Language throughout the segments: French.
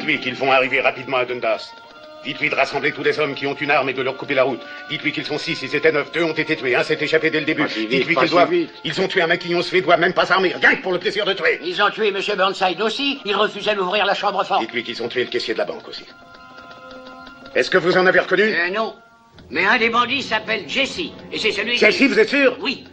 Dites-lui qu'ils vont arriver rapidement à Dundas. Dites-lui de rassembler tous les hommes qui ont une arme et de leur couper la route. Dites-lui qu'ils sont 6, ils étaient 9, 2 ont été tués, un s'est échappé dès le début. Dites-lui qu'ils doivent... Ils ont tué un maquillon suédois, même pas armé, rien que pour le plaisir de tuer. Ils ont tué M. Burnside aussi, il refusait d'ouvrir la chambre forte. Dites-lui qu'ils ont tué le caissier de la banque aussi. Est-ce que vous en avez reconnu? Non. Mais un des bandits s'appelle Jesse, et c'est celui Jesse, vous êtes sûr? Oui.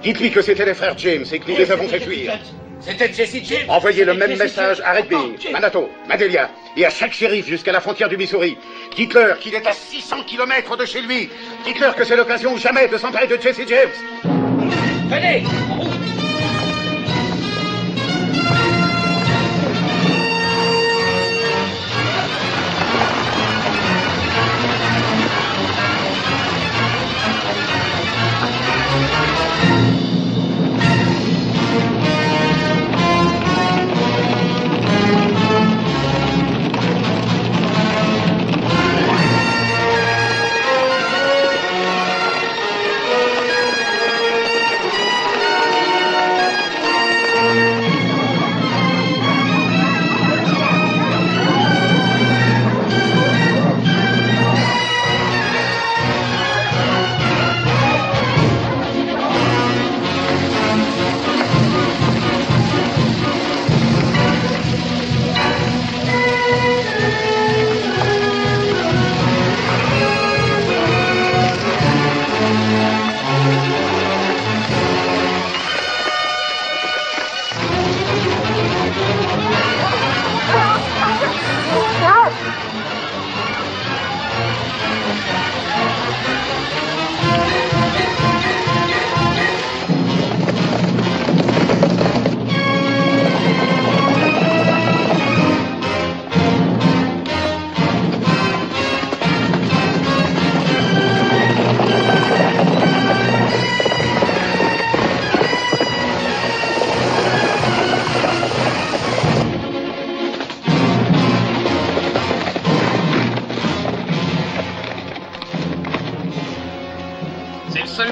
Dites-lui que c'était les frères James et que nous les avons fait fuir. C'était Jesse James. Envoyez le même message à Red Bing, Manato, Madelia et à chaque shérif jusqu'à la frontière du Missouri. Dites-leur qu'il est à 600 km de chez lui. Dites-leur que c'est l'occasion ou jamais de s'emparer de Jesse James. Venez.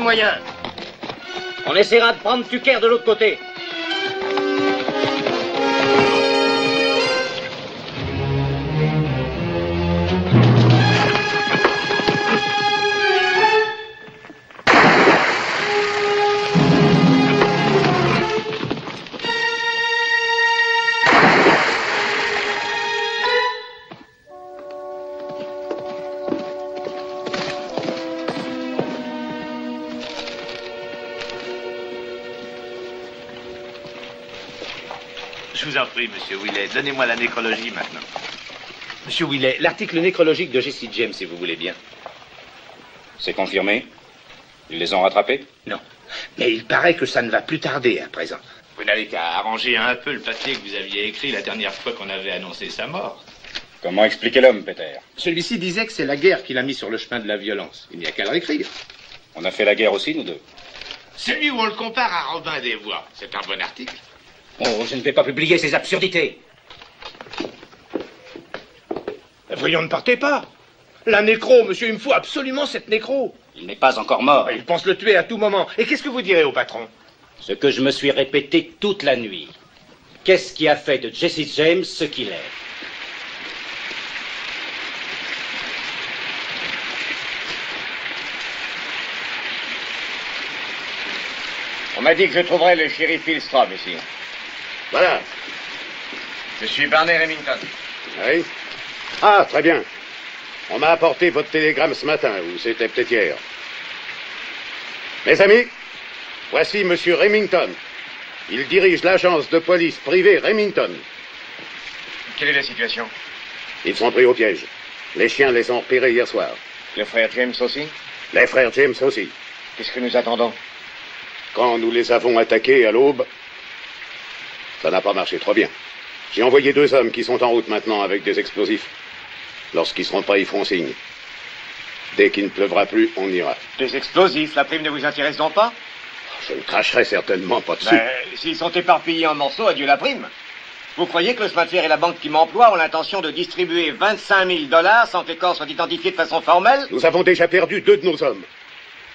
Moyen. On essaiera de prendre Tucker de l'autre côté. Je vous en prie, Monsieur Willet, donnez-moi la nécrologie maintenant. Monsieur Willet, l'article nécrologique de Jesse James, si vous voulez bien. C'est confirmé? Ils les ont rattrapés? Non. Mais il paraît que ça ne va plus tarder à présent. Vous n'avez qu'à arranger un peu le papier que vous aviez écrit la dernière fois qu'on avait annoncé sa mort. Comment expliquer l'homme, Peter? Celui-ci disait que c'est la guerre qui l'a mis sur le chemin de la violence. Il n'y a qu'à le réécrire. On a fait la guerre aussi, nous deux. Celui où on le compare à Robin des Bois, c'est un bon article. Oh, je ne vais pas publier ces absurdités. Voyons, ne partez pas. La nécro, monsieur, il me faut absolument cette nécro. Il n'est pas encore mort. Il pense le tuer à tout moment. Et qu'est-ce que vous direz au patron? Ce que je me suis répété toute la nuit. Qu'est-ce qui a fait de Jesse James ce qu'il est? On m'a dit que je trouverais le shérif Hillstrom ici. Voilà. Je suis Barney Remington. Oui. Ah, très bien. On m'a apporté votre télégramme ce matin, ou c'était peut-être hier. Mes amis, voici Monsieur Remington. Il dirige l'agence de police privée Remington. Quelle est la situation? Ils sont pris au piège. Les chiens les ont repérés hier soir. Le frère James aussi? Les frères James aussi. Qu'est-ce que nous attendons? Quand nous les avons attaqués à l'aube, ça n'a pas marché trop bien. J'ai envoyé 2 hommes qui sont en route maintenant avec des explosifs. Lorsqu'ils seront prêts, ils feront signe. Dès qu'il ne pleuvra plus, on ira. Des explosifs, la prime ne vous intéresse donc pas? Je ne cracherai certainement pas dessus. S'ils sont éparpillés en morceaux, adieu la prime. Vous croyez que le chemin de fer et la banque qui m'emploie ont l'intention de distribuer 25 000 $ sans que les corps soient identifiés de façon formelle? Nous avons déjà perdu 2 de nos hommes.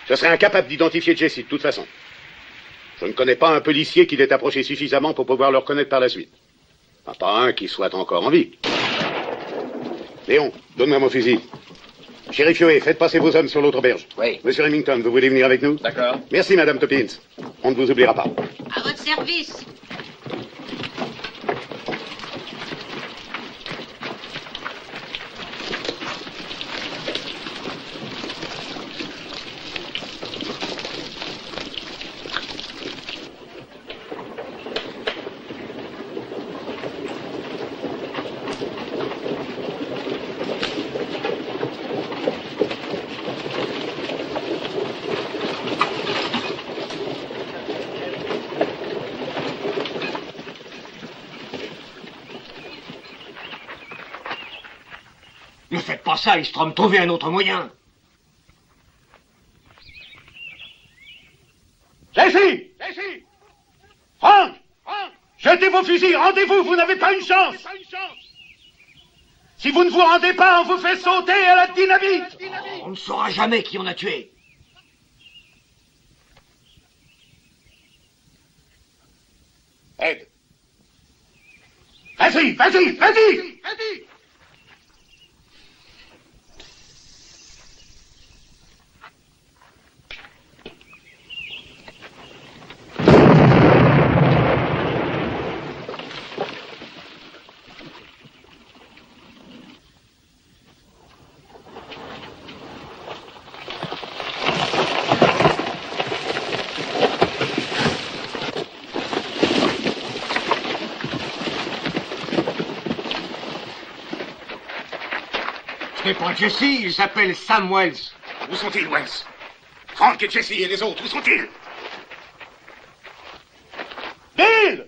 Je serais incapable d'identifier Jesse de toute façon. Je ne connais pas un policier qui l'ait approché suffisamment pour pouvoir le reconnaître par la suite. Pas un qui soit encore en vie. Léon, donne-moi mon fusil. Shérif Yoé, faites passer vos hommes sur l'autre berge. Oui. Monsieur Remington, vous voulez venir avec nous? D'accord. Merci, Madame Toppins. On ne vous oubliera pas. À votre service. Ne faites pas ça, Istrom, trouvez un autre moyen. Jesse! Jesse! Franck! Jetez vos fusils, rendez-vous, vous n'avez pas une chance! Si vous ne vous rendez pas, on vous fait sauter à la dynamite! On ne saura jamais qui on a tué. Ed! Vas-y, vas-y, vas-y! Vas-y! Ce n'est pas Jesse, il s'appelle Sam Wells. Où sont-ils, Wells? Frank et Jesse et les autres, où sont-ils? Bill!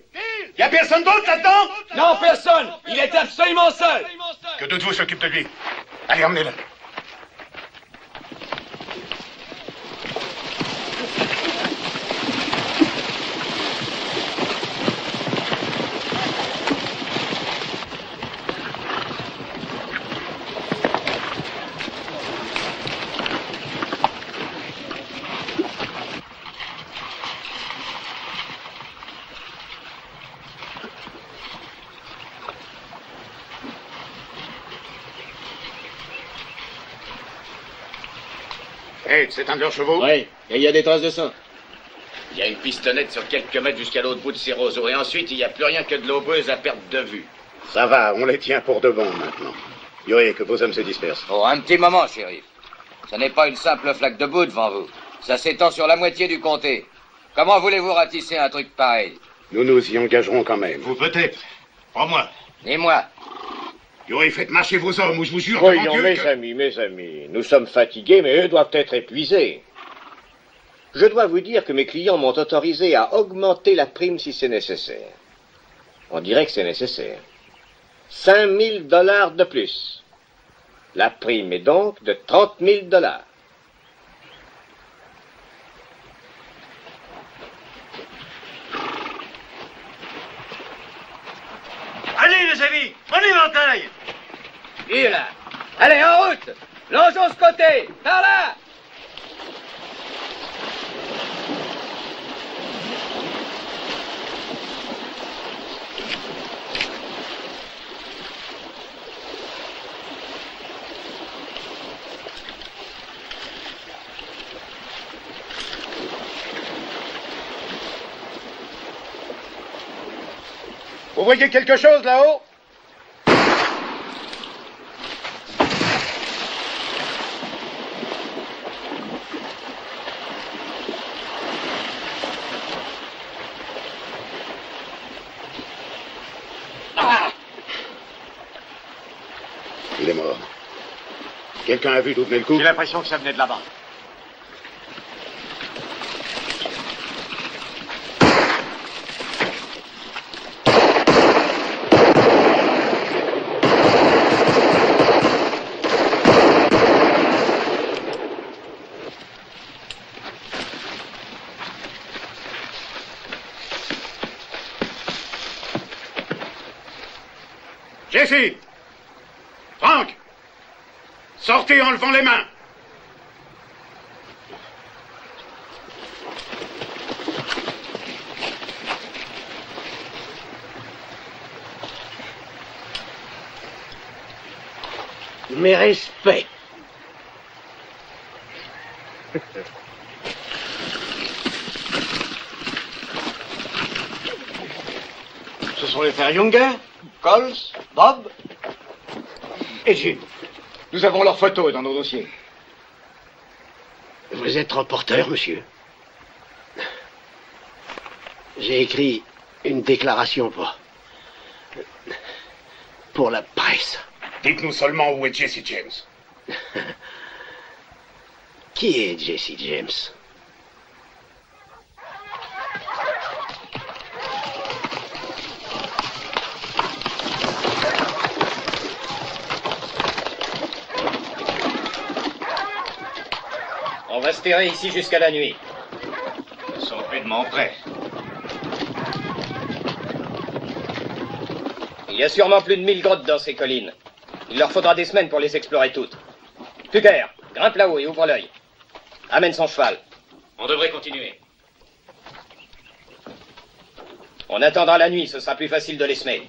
Y a personne d'autre là-dedans? Non, personne. Il est absolument seul. Que deux de vous s'occupent de lui. Allez, emmenez-le. Hey, c'est un de leurs chevaux? Oui, et il y a des traces de sang. Il y a une pistonnette sur quelques mètres jusqu'à l'autre bout de ces roseaux. Et ensuite, il n'y a plus rien que de l'eau boueuse à perte de vue. Ça va, on les tient pour de bon maintenant. Yoé, que vos hommes se dispersent. Oh, un petit moment, shérif. Ce n'est pas une simple flaque de boue devant vous. Ça s'étend sur la moitié du comté. Comment voulez-vous ratisser un truc pareil? Nous nous y engagerons quand même. Vous peut-être. Pas moi. Ni moi. Yoé, faites marcher vos hommes ou je vous jure Voyons, devant Dieu mes amis, nous sommes fatigués, mais eux doivent être épuisés. Je dois vous dire que mes clients m'ont autorisé à augmenter la prime si c'est nécessaire. On dirait que c'est nécessaire. 5 000 $ de plus. La prime est donc de 30 000 $. Allez, les amis, on éventaille. Et là. Allez, en route. Longeons ce côté. Par là. Vous voyez quelque chose là-haut? Il est mort. Quelqu'un a vu d'où venait le coup? J'ai l'impression que ça venait de là-bas. Jesse! Frank! Sortez en levant les mains! Mes respects. Ce sont les frères Younger, Coles, Bob et Jim. Nous avons leurs photos dans nos dossiers. Vous êtes reporter, monsieur. J'ai écrit une déclaration pour la presse. Dites-nous seulement où est Jesse James. Qui est Jesse James? On va se terrer ici jusqu'à la nuit. Ils sont rudement prêts. Il y a sûrement plus de 1000 grottes dans ces collines. Il leur faudra des semaines pour les explorer toutes. Tucker, grimpe là-haut et ouvre l'œil. Amène son cheval. On devrait continuer. On attendra la nuit, ce sera plus facile de les semer.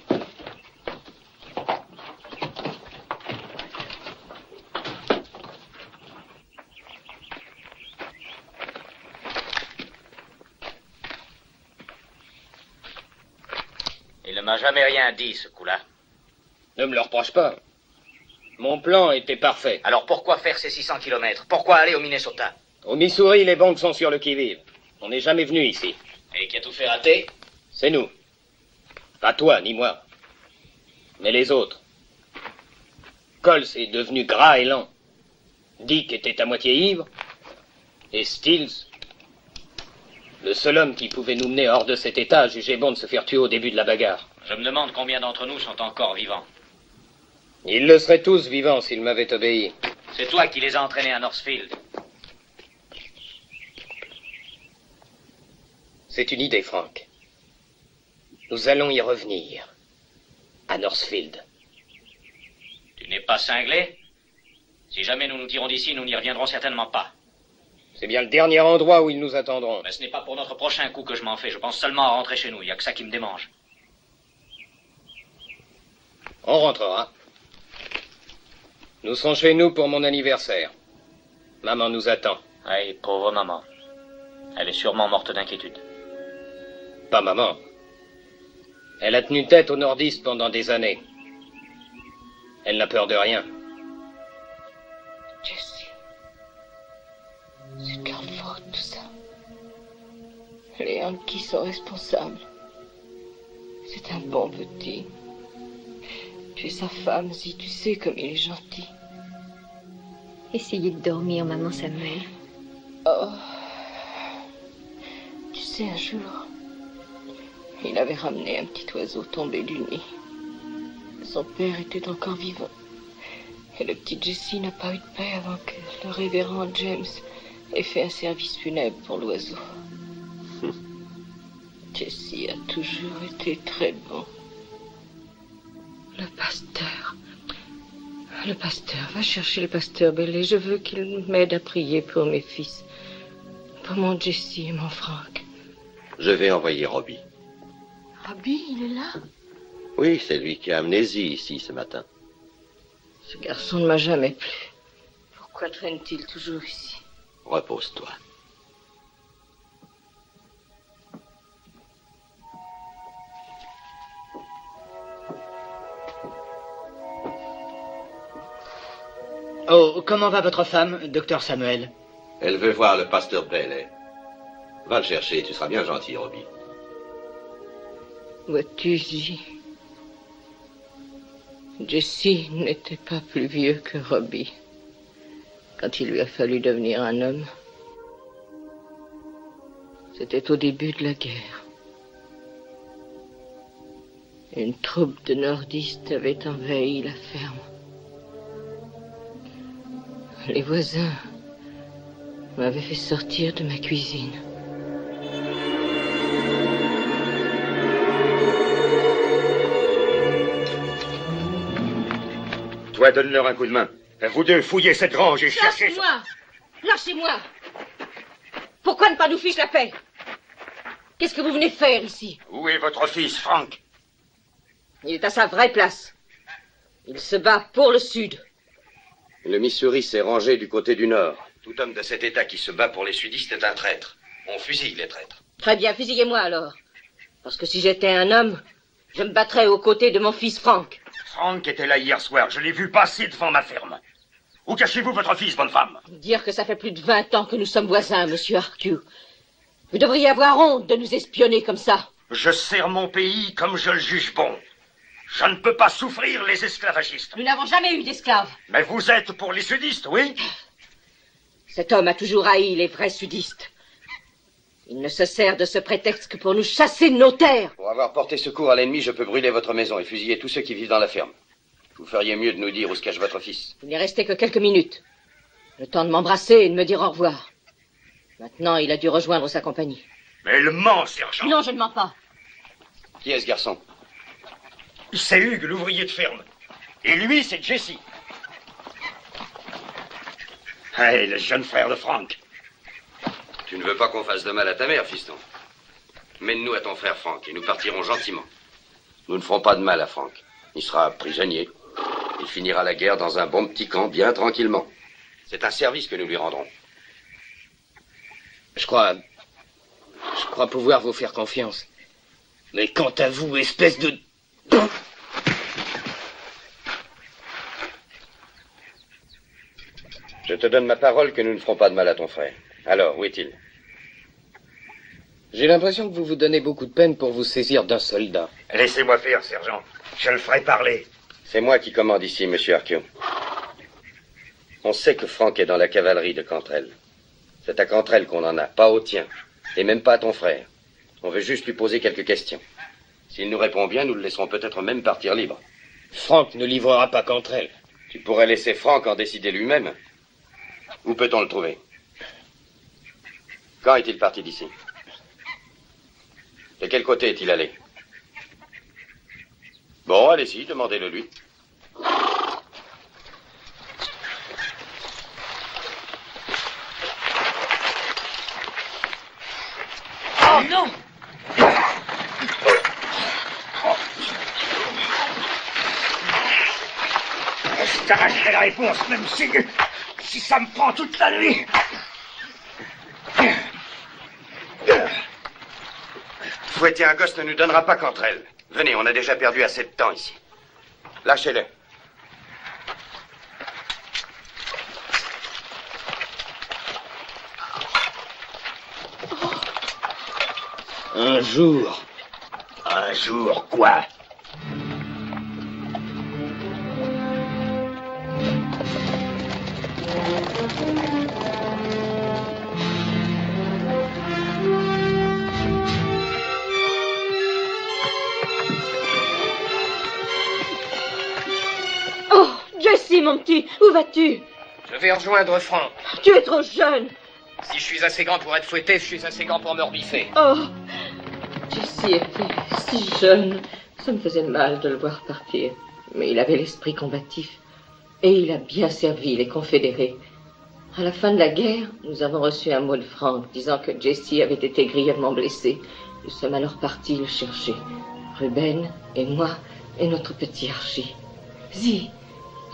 Il ne m'a jamais rien dit, ce coup-là. Ne me le reproche pas. Mon plan était parfait. Alors pourquoi faire ces 600 kilomètres? Pourquoi aller au Minnesota? Au Missouri, les banques sont sur le qui-vive. On n'est jamais venu ici. Et qui a tout fait rater? C'est nous. Pas toi, ni moi. Mais les autres. Coles est devenu gras et lent. Dick était à moitié ivre. Et Stills, le seul homme qui pouvait nous mener hors de cet état, jugeait bon de se faire tuer au début de la bagarre. Je me demande combien d'entre nous sont encore vivants. Ils le seraient tous vivants s'ils m'avaient obéi. C'est toi qui les as entraînés à Northfield. C'est une idée, Frank. Nous allons y revenir. À Northfield. Tu n'es pas cinglé? Si jamais nous nous tirons d'ici, nous n'y reviendrons certainement pas. C'est bien le dernier endroit où ils nous attendront. Mais ce n'est pas pour notre prochain coup que je m'en fais. Je pense seulement à rentrer chez nous. Il n'y a que ça qui me démange. On rentrera. Nous serons chez nous pour mon anniversaire. Maman nous attend. Oui, pauvre maman. Elle est sûrement morte d'inquiétude. Pas maman. Elle a tenu tête aux nordistes pendant des années. Elle n'a peur de rien. Jesse. C'est de leur faute, tout ça. Les Yankees sont responsables. C'est un bon petit. Tu es sa femme, si tu sais comme il est gentil. Essayez de dormir, maman Samuel. Oh. Tu sais, un jour, il avait ramené un petit oiseau tombé du nid. Son père était encore vivant. Et le petit Jesse n'a pas eu de paix avant que le révérend James ait fait un service funèbre pour l'oiseau. Jesse a toujours été très bon. Le pasteur, va chercher le pasteur Bailey. Je veux qu'il m'aide à prier pour mes fils. Pour mon Jesse et mon Frank. Je vais envoyer Robbie. Robbie, il est là? Oui, c'est lui qui a amené Z ici ce matin. Ce garçon ne m'a jamais plu. Pourquoi traîne-t-il toujours ici? Repose-toi. Oh, comment va votre femme, docteur Samuel? Elle veut voir le pasteur Bailey. Va le chercher, tu seras bien gentil, Robbie. Vois-tu, Z? Jesse n'était pas plus vieux que Robbie quand il lui a fallu devenir un homme. C'était au début de la guerre. Une troupe de nordistes avait envahi la ferme. Les voisins m'avaient fait sortir de ma cuisine. Toi, donne-leur un coup de main. Vous deux, fouillez cette grange et cherchez... Lâchez-moi! Lâchez-moi! Pourquoi ne pas nous fiche la paix? Qu'est-ce que vous venez faire ici? Où est votre fils, Frank? Il est à sa vraie place. Il se bat pour le Sud. Le Missouri s'est rangé du côté du nord. Tout homme de cet État qui se bat pour les sudistes est un traître. On fusille les traîtres. Très bien, fusillez-moi alors. Parce que si j'étais un homme, je me battrais aux côtés de mon fils Frank. Frank était là hier soir. Je l'ai vu passer devant ma ferme. Où cachez-vous votre fils, bonne femme? Dire que ça fait plus de 20 ans que nous sommes voisins, monsieur Arthur. Vous devriez avoir honte de nous espionner comme ça. Je sers mon pays comme je le juge bon. Je ne peux pas souffrir les esclavagistes. Nous n'avons jamais eu d'esclaves. Mais vous êtes pour les sudistes, oui? Cet homme a toujours haï les vrais sudistes. Il ne se sert de ce prétexte que pour nous chasser de nos terres. Pour avoir porté secours à l'ennemi, je peux brûler votre maison et fusiller tous ceux qui vivent dans la ferme. Vous feriez mieux de nous dire où se cache votre fils. Il n'est resté que quelques minutes. Le temps de m'embrasser et de me dire au revoir. Maintenant, il a dû rejoindre sa compagnie. Mais il ment, sergent. Non, je ne mens pas. Qui est ce garçon? C'est Hugues, l'ouvrier de ferme. Et lui, c'est Jesse. Hey, le jeune frère de Frank. Tu ne veux pas qu'on fasse de mal à ta mère, fiston. Mène-nous à ton frère Frank et nous partirons gentiment. Nous ne ferons pas de mal à Frank. Il sera prisonnier. Il finira la guerre dans un bon petit camp, bien tranquillement. C'est un service que nous lui rendrons. Je crois pouvoir vous faire confiance. Mais quant à vous, espèce de... Je te donne ma parole que nous ne ferons pas de mal à ton frère. Alors, où est-il? J'ai l'impression que vous vous donnez beaucoup de peine pour vous saisir d'un soldat. Laissez-moi faire, sergent. Je le ferai parler. C'est moi qui commande ici, monsieur Arthur. On sait que Frank est dans la cavalerie de Cantrell. C'est à Cantrell qu'on en a, pas au tien. Et même pas à ton frère. On veut juste lui poser quelques questions. S'il nous répond bien, nous le laisserons peut-être même partir libre. Frank ne livrera pas Cantrell. Tu pourrais laisser Frank en décider lui-même. Où peut-on le trouver? Quand est-il parti d'ici? De quel côté est-il allé? Bon, allez-y, demandez-le lui. Oh non! Je t'arracherai la réponse, même si ça me prend toute la nuit. Fouetter un gosse ne nous donnera pas Cantrell. Venez, on a déjà perdu assez de temps ici. Lâchez-le. Un jour. Un jour quoi? Oh, Jesse, mon petit, où vas-tu? Je vais rejoindre Frank. Tu es trop jeune. Si je suis assez grand pour être fouetté, je suis assez grand pour me rebiffer. Oh, Jesse était si jeune. Ça me faisait mal de le voir partir. Mais il avait l'esprit combatif. Et il a bien servi les Confédérés. À la fin de la guerre, nous avons reçu un mot de Frank disant que Jesse avait été grièvement blessé. Nous sommes alors partis le chercher. Ruben et moi et notre petit Archie. Zi,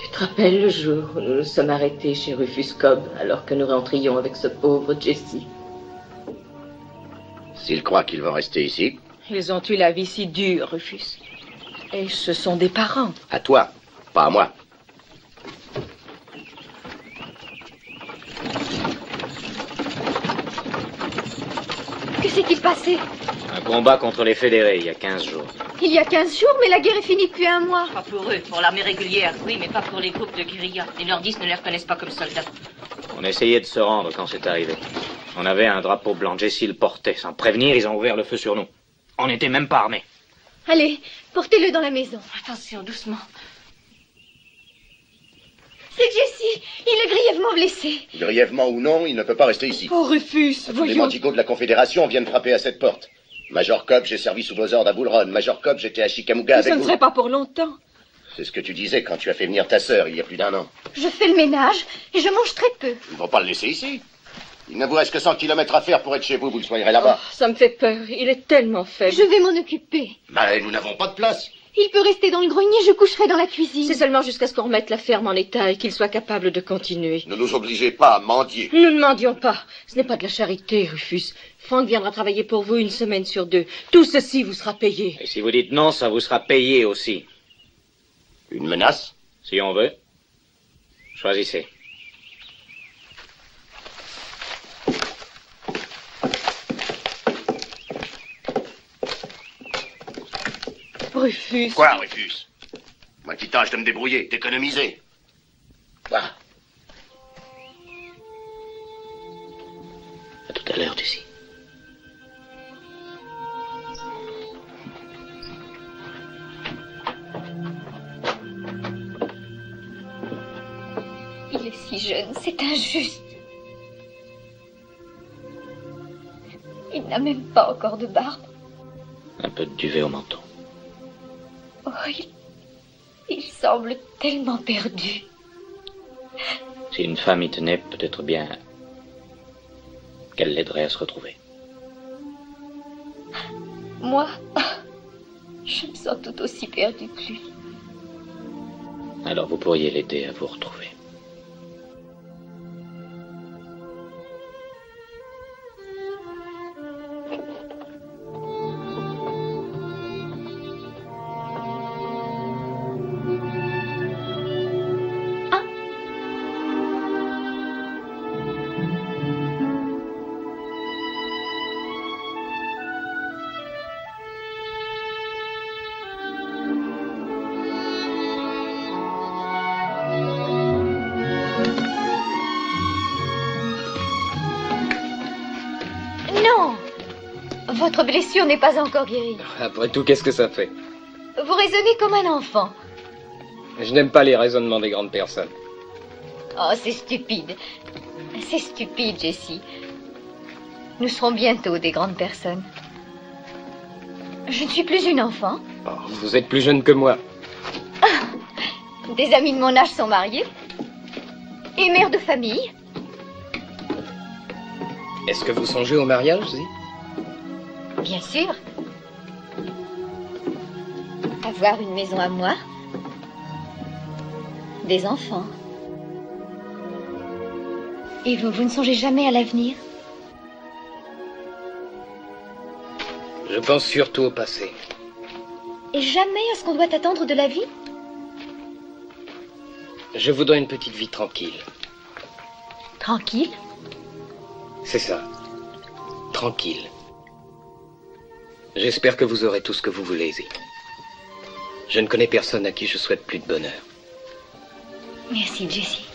tu te rappelles le jour où nous nous sommes arrêtés chez Rufus Cobb alors que nous rentrions avec ce pauvre Jesse? S'ils croient qu'ils vont rester ici. Ils ont eu la vie si dure, Rufus. Et ce sont des parents. À toi, pas à moi. Que s'est-il passé? Un combat contre les fédérés il y a 15 jours. Il y a 15 jours, mais la guerre est finie depuis un mois. Pas pour eux, pour l'armée régulière, oui, mais pas pour les groupes de guérilla. Les nordistes ne les reconnaissent pas comme soldats. On essayait de se rendre quand c'est arrivé. On avait un drapeau blanc, Jesse le portait. Sans prévenir, ils ont ouvert le feu sur nous. On n'était même pas armés. Allez, portez-le dans la maison. Attention, doucement. C'est Jesse. Il est grièvement blessé. Grièvement ou non, il ne peut pas rester ici. Oh, Rufus, Les voyons. mendigos de la Confédération viennent frapper à cette porte. Major Cobb, j'ai servi sous vos ordres à Bull Run. Major Cobb, j'étais à Chickamauga avec Ce ne vous. serait pas pour longtemps. C'est ce que tu disais quand tu as fait venir ta sœur il y a plus d'1 an. Je fais le ménage et je mange très peu. Ils ne vont pas le laisser ici. Il ne vous reste que 100 kilomètres à faire pour être chez vous, vous le soignerez là-bas. Ça me fait peur. Il est tellement faible. Je vais m'en occuper. Mais nous n'avons pas de place. Il peut rester dans le grenier, je coucherai dans la cuisine. C'est seulement jusqu'à ce qu'on remette la ferme en état et qu'il soit capable de continuer. Ne nous obligez pas à mendier. Nous ne mendions pas. Ce n'est pas de la charité, Rufus. Franck viendra travailler pour vous 1 semaine sur 2. Tout ceci vous sera payé. Et si vous dites non, ça vous sera payé aussi. Une menace? Si on veut. Choisissez. Rufus. Quoi, Rufus? Moi qui tâche de me débrouiller, d'économiser. À tout à l'heure, Jessie. Il est si jeune, c'est injuste. Il n'a même pas encore de barbe. Un peu de duvet au menton. Oh, il semble tellement perdu. Si une femme y tenait, peut-être bien qu'elle l'aiderait à se retrouver. Moi, je me sens tout aussi perdue que lui. Alors vous pourriez l'aider à vous retrouver. Votre blessure n'est pas encore guérie. Après tout, qu'est-ce que ça fait? Vous raisonnez comme un enfant. Je n'aime pas les raisonnements des grandes personnes. Oh, c'est stupide. C'est stupide, Jessie. Nous serons bientôt des grandes personnes. Je ne suis plus une enfant. Oh, vous êtes plus jeune que moi. Des amis de mon âge sont mariés. Et mère de famille. Est-ce que vous songez au mariage, Zee? Bien sûr. Avoir une maison à moi. Des enfants. Et vous ne songez jamais à l'avenir? Je pense surtout au passé. Et jamais à ce qu'on doit attendre de la vie? Je voudrais une petite vie tranquille. Tranquille? C'est ça. Tranquille. J'espère que vous aurez tout ce que vous voulez, Zee. Je ne connais personne à qui je souhaite plus de bonheur. Merci, Jessie.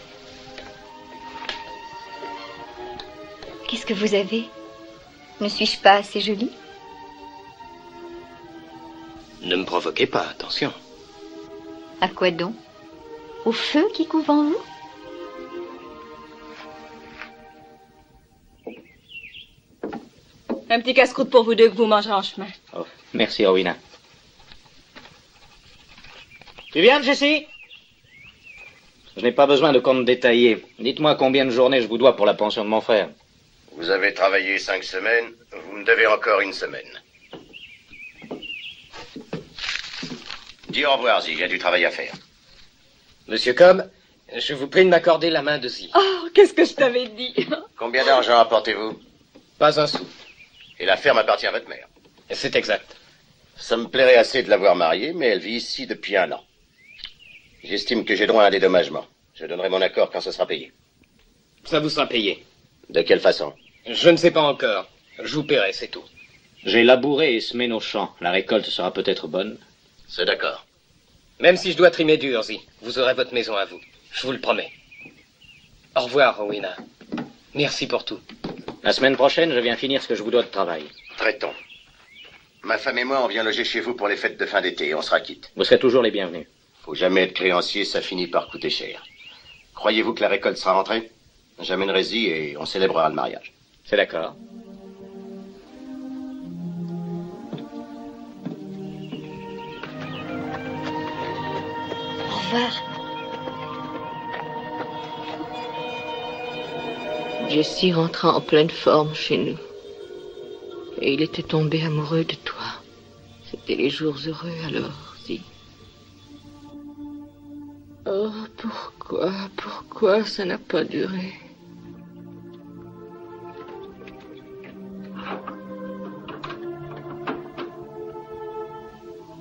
Qu'est-ce que vous avez? Ne suis-je pas assez jolie? Ne me provoquez pas, attention. À quoi donc? Au feu qui couve en vous? Un petit casse-croûte pour vous deux que vous mangerez en chemin. Oh, merci, Rowena. Tu viens, Jessie? Je n'ai pas besoin de compte détaillé. Dites-moi combien de journées je vous dois pour la pension de mon frère. Vous avez travaillé 5 semaines, vous me devez encore 1 semaine. Dis au revoir, Zee, j'ai du travail à faire. Monsieur Cobb, je vous prie de m'accorder la main de Zee. Oh, qu'est-ce que je t'avais dit? Combien d'argent apportez-vous? Pas un sou. Et la ferme appartient à votre mère? C'est exact. Ça me plairait assez de l'avoir mariée, mais elle vit ici depuis 1 an. J'estime que j'ai droit à un dédommagement. Je donnerai mon accord quand ce sera payé. Ça vous sera payé. De quelle façon? Je ne sais pas encore. Je vous paierai, c'est tout. J'ai labouré et semé nos champs. La récolte sera peut-être bonne. C'est d'accord. Même si je dois trimer dur, Zee, vous aurez votre maison à vous. Je vous le promets. Au revoir, Rowena. Merci pour tout. La semaine prochaine, je viens finir ce que je vous dois de travail. Traitons. Ma femme et moi, on vient loger chez vous pour les fêtes de fin d'été et on sera quitte. Vous serez toujours les bienvenus. Faut jamais être créancier, ça finit par coûter cher. Croyez-vous que la récolte sera rentrée? J'amènerai Zee et on célébrera le mariage. C'est d'accord. Au revoir. Jessie rentra en pleine forme chez nous. Et il était tombé amoureux de toi. C'était les jours heureux alors. Jessie. Oh, pourquoi ça n'a pas duré?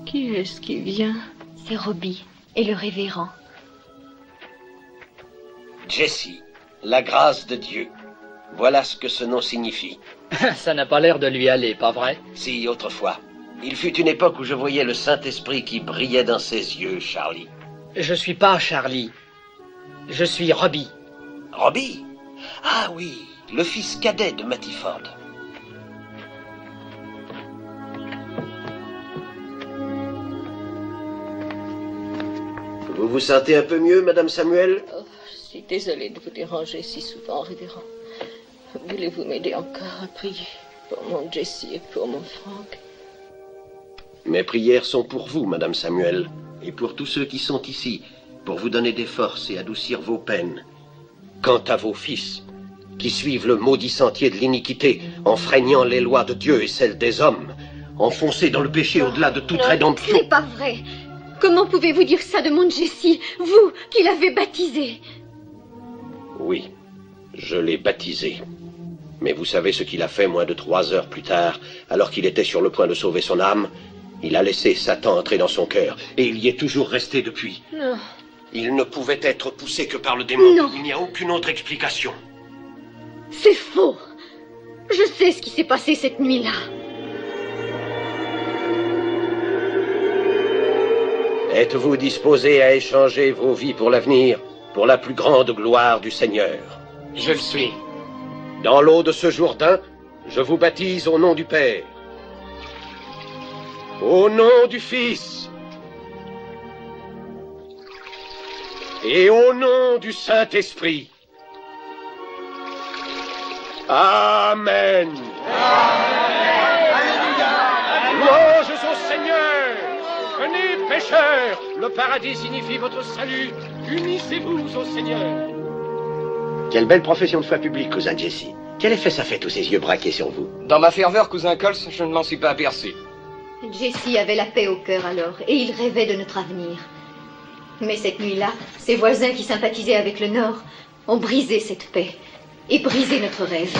Qui est-ce qui vient? C'est Robbie et le révérend. Jessie, la grâce de Dieu. Voilà ce que ce nom signifie. Ça n'a pas l'air de lui aller, pas vrai? Si, autrefois. Il fut une époque où je voyais le Saint-Esprit qui brillait dans ses yeux, Charlie. Je suis pas Charlie. Je suis Robbie. Robbie? Ah oui, le fils cadet de Mattie Ford. Vous vous sentez un peu mieux, Madame Samuel? Oh, je suis désolée de vous déranger si souvent, révérend. Voulez-vous m'aider encore à prier pour mon Jessie et pour mon Frank? Mes prières sont pour vous, Madame Samuel, et pour tous ceux qui sont ici, pour vous donner des forces et adoucir vos peines. Quant à vos fils, qui suivent le maudit sentier de l'iniquité, enfreignant les lois de Dieu et celles des hommes, enfoncés dans le péché au-delà de toute rédemption... Ce n'est pas vrai. Comment pouvez-vous dire ça de mon Jessie, vous qui l'avez baptisé? Oui, je l'ai baptisé. Mais vous savez ce qu'il a fait moins de 3 heures plus tard, alors qu'il était sur le point de sauver son âme? Il a laissé Satan entrer dans son cœur, et il y est toujours resté depuis. Non. Il ne pouvait être poussé que par le démon. Non. Il n'y a aucune autre explication. C'est faux. Je sais ce qui s'est passé cette nuit-là. Êtes-vous disposé à échanger vos vies pour l'avenir, pour la plus grande gloire du Seigneur? Je le suis. Dans l'eau de ce Jourdain, je vous baptise au nom du Père, au nom du Fils et au nom du Saint-Esprit. Amen. Louanges au Seigneur. Venez, pécheurs, le paradis signifie votre salut. Unissez-vous au Seigneur. Quelle belle profession de foi publique, cousin Jesse. Quel effet ça fait, tous ces yeux braqués sur vous? Dans ma ferveur, cousin Coles, je ne m'en suis pas aperçu. Jessie avait la paix au cœur alors, et il rêvait de notre avenir. Mais cette nuit-là, ses voisins qui sympathisaient avec le Nord ont brisé cette paix et brisé notre rêve.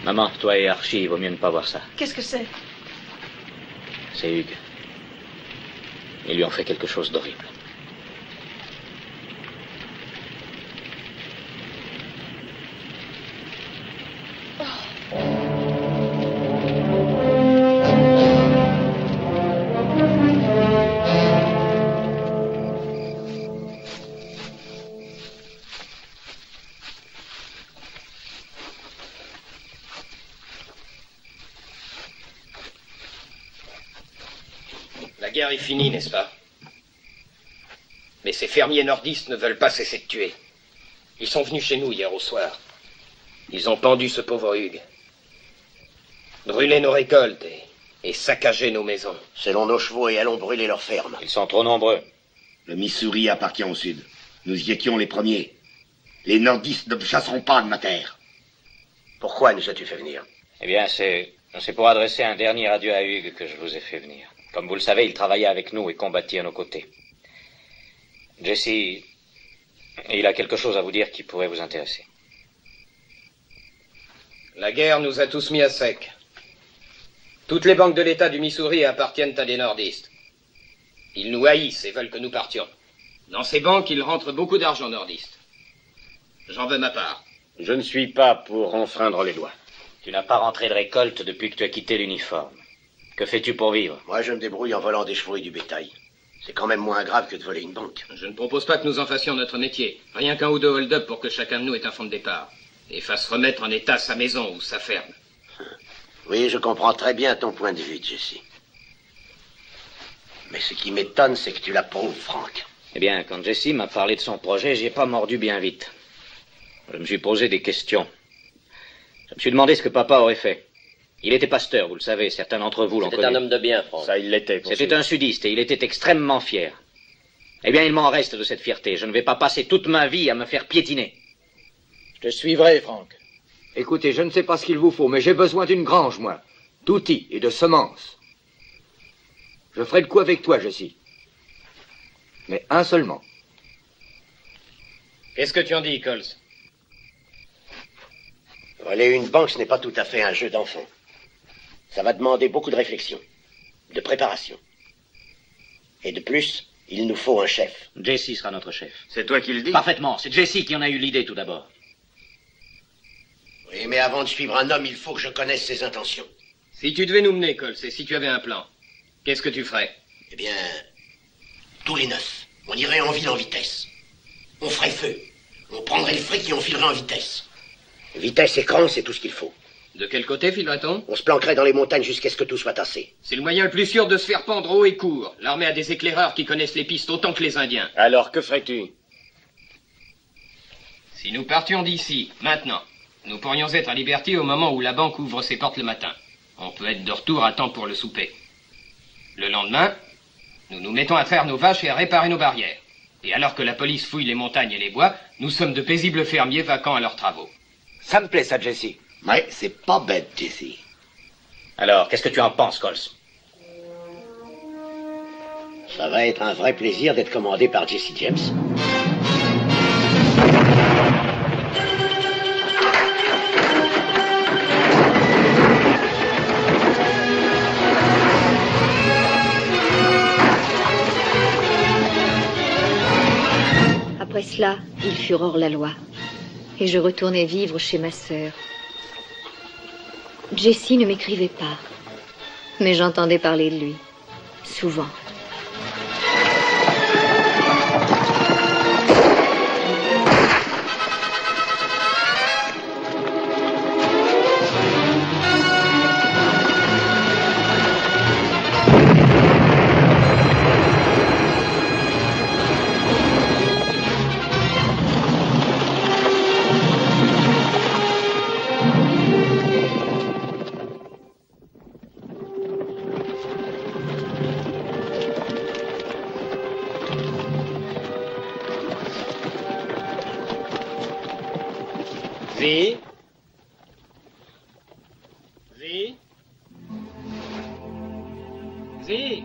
Maman, toi et Archie, il vaut mieux ne pas voir ça. Qu'est-ce que c'est? C'est Hugues. Ils lui ont fait quelque chose d'horrible. La guerre est finie, n'est-ce pas? Mais ces fermiers nordistes ne veulent pas cesser de tuer. Ils sont venus chez nous hier au soir. Ils ont pendu ce pauvre Hugues. Brûlé nos récoltes et saccagé nos maisons. Selon nos chevaux et allons brûler leurs fermes. Ils sont trop nombreux. Le Missouri appartient au Sud. Nous y étions les premiers. Les nordistes ne chasseront pas de ma terre. Pourquoi nous as-tu fait venir? Eh bien, c'est pour adresser un dernier adieu à Hugues que je vous ai fait venir. Comme vous le savez, il travaillait avec nous et combattit à nos côtés. Jessie Et il a quelque chose à vous dire qui pourrait vous intéresser. La guerre nous a tous mis à sec. Toutes les banques de l'État du Missouri appartiennent à des nordistes. Ils nous haïssent et veulent que nous partions. Dans ces banques, il rentre beaucoup d'argent nordiste. J'en veux ma part. Je ne suis pas pour enfreindre les lois. Tu n'as pas rentré de récolte depuis que tu as quitté l'uniforme. Que fais-tu pour vivre? Moi, je me débrouille en volant des chevaux et du bétail. C'est quand même moins grave que de voler une banque. Je ne propose pas que nous en fassions notre métier. Rien qu'un ou deux hold-up pour que chacun de nous ait un fonds de départ. Et fasse remettre en état sa maison ou sa ferme. Oui, je comprends très bien ton point de vue, Jesse. Mais ce qui m'étonne, c'est que tu l'approuves, Frank. Eh bien, quand Jesse m'a parlé de son projet, j'y ai pas mordu bien vite. Je me suis posé des questions. Je me suis demandé ce que papa aurait fait. Il était pasteur, vous le savez, certains d'entre vous l'ont connu. C'était un homme de bien, Franck. Ça, il l'était. C'était un sudiste et il était extrêmement fier. Eh bien, il m'en reste de cette fierté. Je ne vais pas passer toute ma vie à me faire piétiner. Je te suivrai, Franck. Écoutez, je ne sais pas ce qu'il vous faut, mais j'ai besoin d'une grange, moi. D'outils et de semences. Je ferai le coup avec toi, Jesse. Mais un seulement. Qu'est-ce que tu en dis, Coles? Voler une banque, ce n'est pas tout à fait un jeu d'enfant. Ça va demander beaucoup de réflexion, de préparation. Et de plus, il nous faut un chef. Jesse sera notre chef. C'est toi qui le dis? Parfaitement. C'est Jesse qui en a eu l'idée tout d'abord. Oui, mais avant de suivre un homme, il faut que je connaisse ses intentions. Si tu devais nous mener, Coles, et si tu avais un plan, qu'est-ce que tu ferais? Eh bien, tous les 9. On irait en ville en vitesse. On ferait feu. On prendrait le fric et on filerait en vitesse. Vitesse et cran, c'est tout ce qu'il faut. De quel côté filerait-on? On se planquerait dans les montagnes jusqu'à ce que tout soit tassé. C'est le moyen le plus sûr de se faire pendre haut et court. L'armée a des éclaireurs qui connaissent les pistes autant que les Indiens. Alors, que ferais-tu? Si nous partions d'ici, maintenant, nous pourrions être à Liberty au moment où la banque ouvre ses portes le matin. On peut être de retour à temps pour le souper. Le lendemain, nous nous mettons à faire nos vaches et à réparer nos barrières. Et alors que la police fouille les montagnes et les bois, nous sommes de paisibles fermiers vaquant à leurs travaux. Ça me plaît, ça, Jesse. Ouais, c'est pas bête, Jesse. Alors, qu'est-ce que tu en penses, Coles? Ça va être un vrai plaisir d'être commandé par Jesse James. Après cela, ils furent hors la loi. Et je retournai vivre chez ma sœur. Jesse ne m'écrivait pas, mais j'entendais parler de lui, souvent. Zi? Zi? Zi?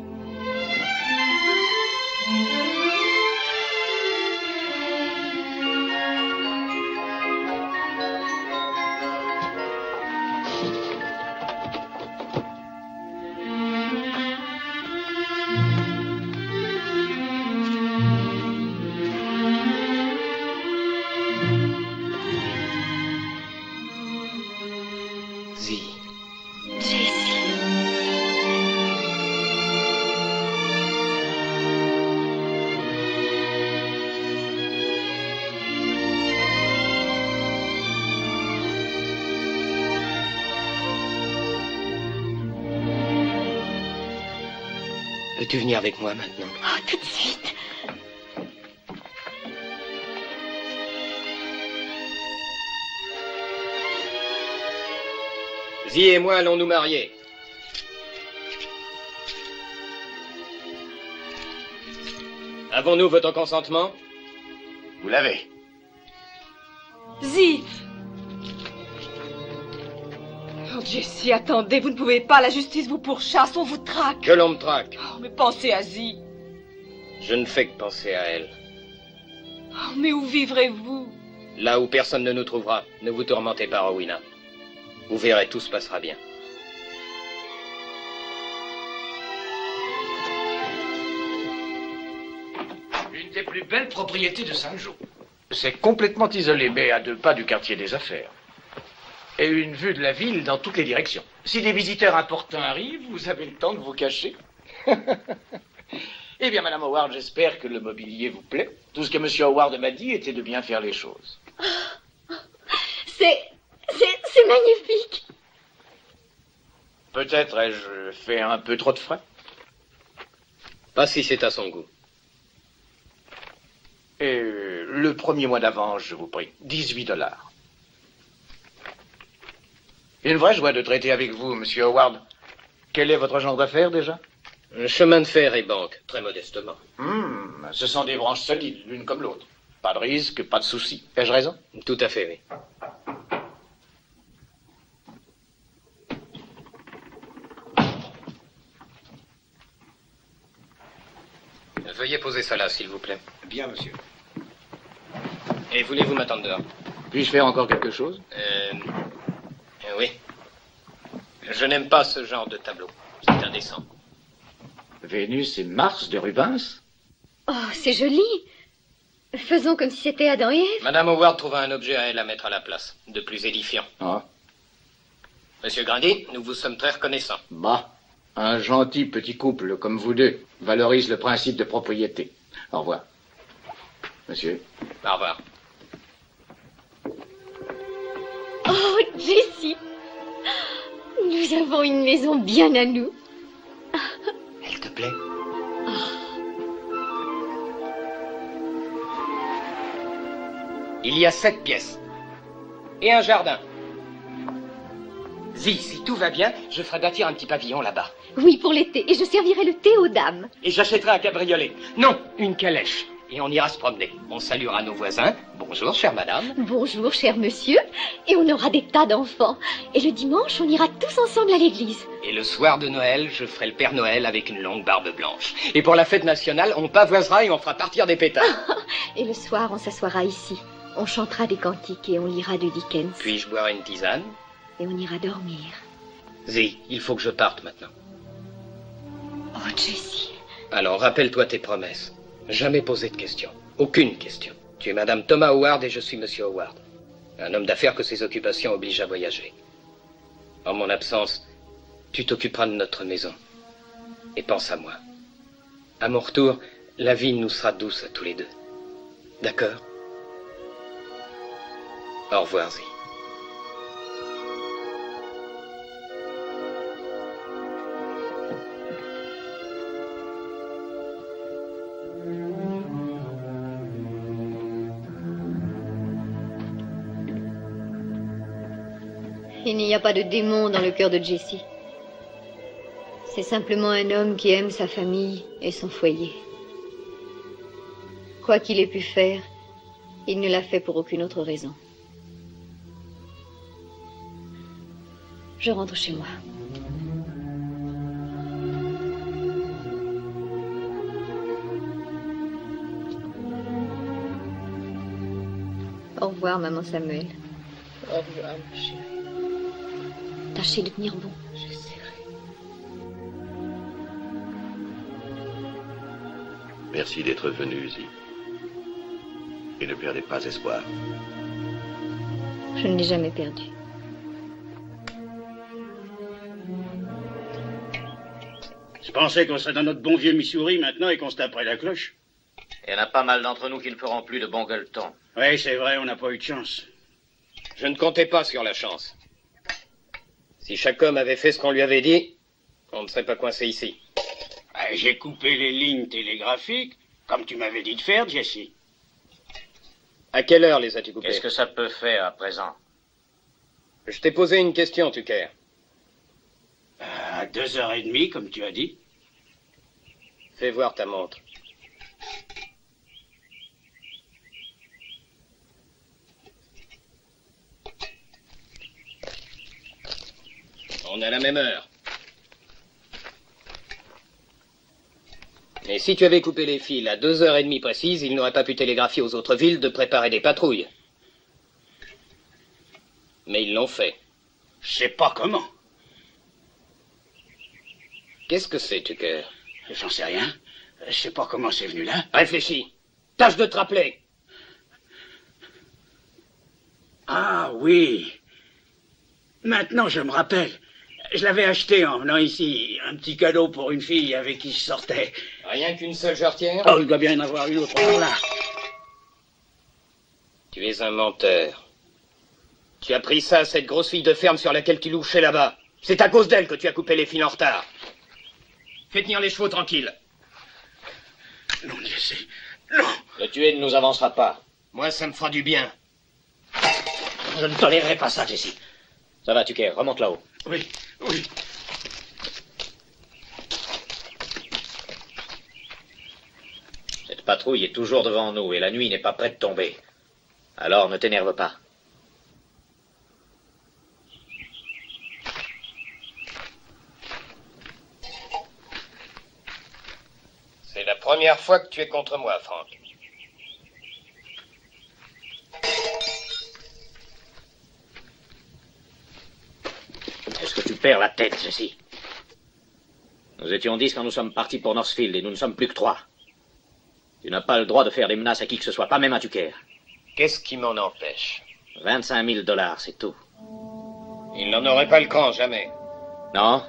Veux-tu venir avec moi maintenant? Oh, tout de suite. Zi et moi allons nous marier. Avons-nous votre consentement? Vous l'avez. Zi! Oh, Jesse, attendez, vous ne pouvez pas, la justice vous pourchasse, on vous traque. Que l'on me traque. Oh, mais pensez à Zi. Je ne fais que penser à elle. Oh, mais où vivrez-vous? Là où personne ne nous trouvera. Ne vous tourmentez pas, Rowena. Vous verrez, tout se passera bien. Une des plus belles propriétés de Saint-Jo. C'est complètement isolé, mais à 2 pas du quartier des affaires. Et une vue de la ville dans toutes les directions. Si des visiteurs importants arrivent, vous avez le temps de vous cacher. Eh bien, Madame Howard, j'espère que le mobilier vous plaît. Tout ce que Monsieur Howard m'a dit était de bien faire les choses. C'est magnifique. Peut-être ai-je fait un peu trop de frais. Pas si c'est à son goût. Et le premier mois d'avance, je vous prie. $18. Une vraie joie de traiter avec vous, Monsieur Howard. Quel est votre genre d'affaires, déjà? Chemin de fer et banque, très modestement. Ce sont des branches solides, l'une comme l'autre. Pas de risque, pas de souci. Ai-je raison? Tout à fait, oui. Veuillez poser ça là, s'il vous plaît. Bien, monsieur. Et voulez-vous m'attendre dehors? Puis-je faire encore quelque chose? Oui. Je n'aime pas ce genre de tableau. C'est indécent. Vénus et Mars de Rubens? Oh, c'est joli. Faisons comme si c'était Adam et Ève. Madame Howard trouva un objet à elle à mettre à la place, de plus édifiant. Ah. Monsieur Grundy, nous vous sommes très reconnaissants. Bah, un gentil petit couple comme vous deux valorise le principe de propriété. Au revoir. Monsieur. Au revoir. Oh, Jessie. Nous avons une maison bien à nous. Elle te plaît? Il y a 7 pièces. Et un jardin. Si tout va bien, je ferai bâtir un petit pavillon là-bas. Oui, pour l'été. Et je servirai le thé aux dames. Et j'achèterai un cabriolet. Non, une calèche. Et on ira se promener. On saluera nos voisins. Bonjour, chère madame. Bonjour, cher monsieur. Et on aura des tas d'enfants. Et le dimanche, on ira tous ensemble à l'église. Et le soir de Noël, je ferai le Père Noël avec une longue barbe blanche. Et pour la fête nationale, on pavoisera et on fera partir des pétards. Et le soir, on s'assoira ici. On chantera des cantiques et on lira de Dickens. Puis-je boire une tisane? Et on ira dormir. Il faut que je parte maintenant. Oh, Jessie. Alors, rappelle-toi tes promesses. Jamais poser de questions. Aucune question. Tu es Madame Thomas Howard et je suis Monsieur Howard. Un homme d'affaires que ses occupations obligent à voyager. En mon absence, tu t'occuperas de notre maison. Et pense à moi. À mon retour, la vie nous sera douce à tous les deux. D'accord? Au revoir, Zee. Il n'y a pas de démon dans le cœur de Jessie. C'est simplement un homme qui aime sa famille et son foyer. Quoi qu'il ait pu faire, il ne l'a fait pour aucune autre raison. Je rentre chez moi. Au revoir, maman Samuel. Au revoir, ma chérie. Tâchez de tenir bon. J'essaierai. Merci d'être venu, Zee. Et ne perdez pas espoir. Je ne l'ai jamais perdu. Je pensais qu'on serait dans notre bon vieux Missouri maintenant et qu'on se taperait la cloche. Il y en a pas mal d'entre nous qui ne feront plus de bon gueuleton. Oui, c'est vrai, on n'a pas eu de chance. Je ne comptais pas sur la chance. Si chaque homme avait fait ce qu'on lui avait dit, on ne serait pas coincé ici. J'ai coupé les lignes télégraphiques, comme tu m'avais dit de faire, Jessie. À quelle heure les as-tu coupées? Qu'est-ce que ça peut faire à présent? Je t'ai posé une question, Tucker. À 2h30, comme tu as dit. Fais voir ta montre. On est à la même heure. Et si tu avais coupé les fils à 2h30 précises, il n'aurait pas pu télégraphier aux autres villes de préparer des patrouilles. Mais ils l'ont fait. Je sais pas comment. Qu'est-ce que c'est, Tucker? J'en sais rien. Je sais pas comment c'est venu là. Réfléchis. Tâche de te rappeler. Ah oui. Maintenant, je me rappelle. Je l'avais acheté en venant ici. Un petit cadeau pour une fille avec qui je sortais. Rien qu'une seule jarretière? Oh, il doit bien y en avoir une autre par là. Tu es un menteur. Tu as pris ça à cette grosse fille de ferme sur laquelle tu louchais là-bas. C'est à cause d'elle que tu as coupé les fils en retard. Fais tenir les chevaux tranquilles. Non, Jesse. Non. Le tuer ne nous avancera pas. Moi, ça me fera du bien. Je ne tolérerai pas ça, Jesse. Ça va, Tucker, remonte là-haut. Oui, oui. Cette patrouille est toujours devant nous et la nuit n'est pas près de tomber. Alors ne t'énerve pas. C'est la première fois que tu es contre moi, Frank. Est-ce que tu perds la tête, Jesse? Nous étions 10 quand nous sommes partis pour Northfield et nous ne sommes plus que 3. Tu n'as pas le droit de faire des menaces à qui que ce soit, pas même à Tucker. Qu'est-ce qui m'en empêche? 25 000 $, c'est tout. Il n'en aurait pas le cran, jamais. Non?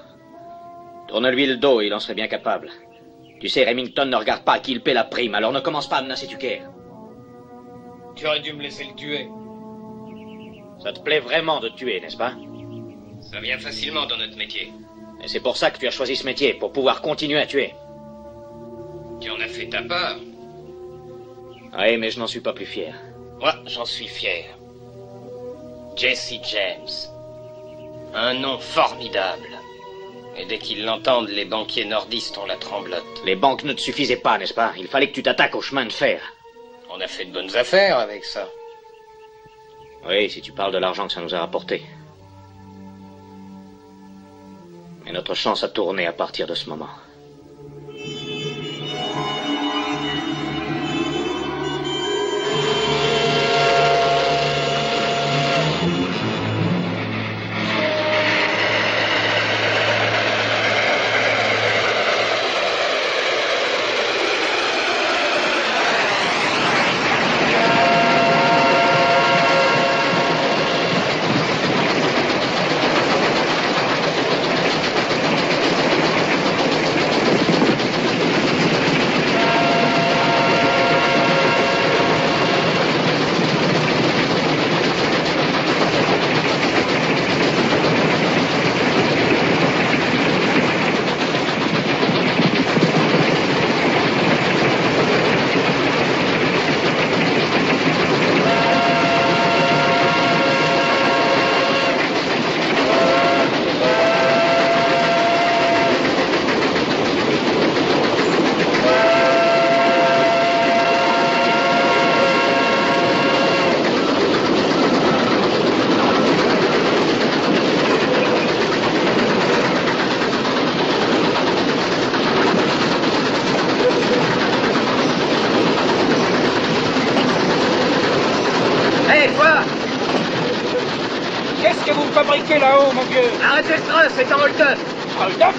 Tourne-lui le dos, il en serait bien capable. Tu sais, Remington ne regarde pas à qui il paie la prime, alors ne commence pas à menacer Tucker. Tu aurais dû me laisser le tuer. Ça te plaît vraiment de tuer, n'est-ce pas? Ça vient facilement dans notre métier. Et c'est pour ça que tu as choisi ce métier, pour pouvoir continuer à tuer. Tu en as fait ta part. Oui, mais je n'en suis pas plus fier. Moi, j'en suis fier. Jesse James. Un nom formidable. Et dès qu'ils l'entendent, les banquiers nordistes ont la tremblote. Les banques ne te suffisaient pas, n'est-ce pas? Il fallait que tu t'attaques au chemin de fer. On a fait de bonnes affaires avec ça. Oui, si tu parles de l'argent que ça nous a rapporté. Mais notre chance a tourné à partir de ce moment. fabriqué là-haut, mon vieux? Arrêtez le train, c'est un hold-up. Hold-up?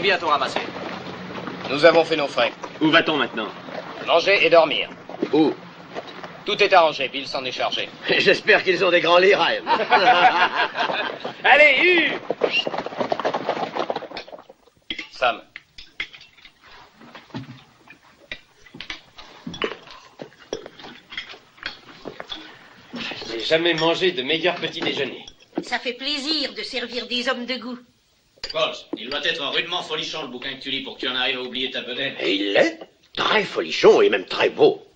Combien t'ont ramassé? Nous avons fait nos frais. Où va-t-on maintenant? Manger et dormir. Où? Tout est arrangé, Bill s'en est chargé. J'espère qu'ils ont des grands lits, Ryan. Allez, Sam. J'ai jamais mangé de meilleur petit déjeuner. Ça fait plaisir de servir des hommes de goût. Coles, il doit être rudement folichon le bouquin que tu lis pour que tu en arrives à oublier ta bedaine. Et il l'est. Très folichon et même très beau.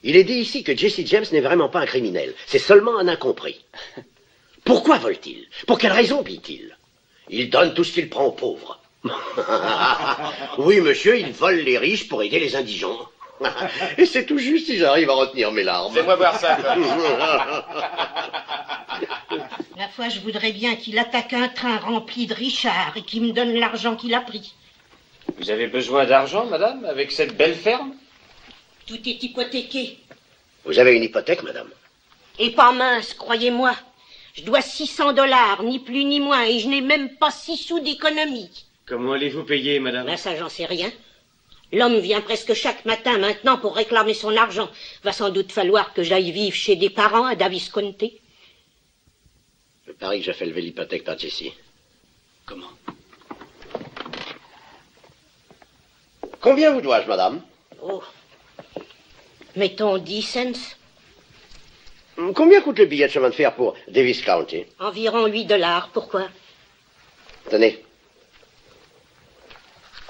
Il est dit ici que Jesse James n'est vraiment pas un criminel. C'est seulement un incompris. Pourquoi vole-t-il? Pour quelle raison pille-t-il? Il donne tout ce qu'il prend aux pauvres. Oui, monsieur, il vole les riches pour aider les indigents. Et c'est tout juste si j'arrive à retenir mes larmes. Fais-moi voir ça, La fois, je voudrais bien qu'il attaque un train rempli de Richard et qu'il me donne l'argent qu'il a pris. Vous avez besoin d'argent, madame, avec cette belle ferme? Tout est hypothéqué. Vous avez une hypothèque, madame? Et pas mince, croyez-moi. Je dois 600 $, ni plus ni moins, et je n'ai même pas 6 sous d'économie. Comment allez-vous payer, madame? Ben ça, j'en sais rien. L'homme vient presque chaque matin maintenant pour réclamer son argent. Va sans doute falloir que j'aille vivre chez des parents à Davisconte. Je parie que je fais lever l'hypothèque par Jesse. Comment? Combien vous dois-je, madame? Oh. Mettons 10 cents. Combien coûte le billet de chemin de fer pour Davis County? Environ 8 $. Pourquoi? Tenez.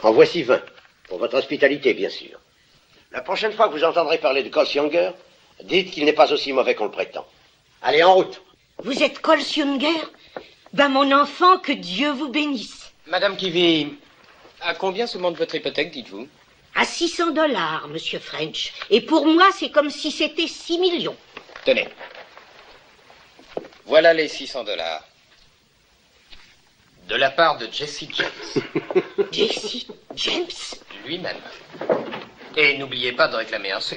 En voici 20. Pour votre hospitalité, bien sûr. La prochaine fois que vous entendrez parler de Coles Younger, dites qu'il n'est pas aussi mauvais qu'on le prétend. Allez, en route. Vous êtes Coles Younger? Ben, mon enfant, que Dieu vous bénisse. Madame Kivy, à combien se monte votre hypothèque, dites-vous? À 600 $, monsieur French. Et pour moi, c'est comme si c'était 6 millions. Tenez. Voilà les 600 $. De la part de Jesse James. Jesse James? Lui-même. Et n'oubliez pas de réclamer un sou.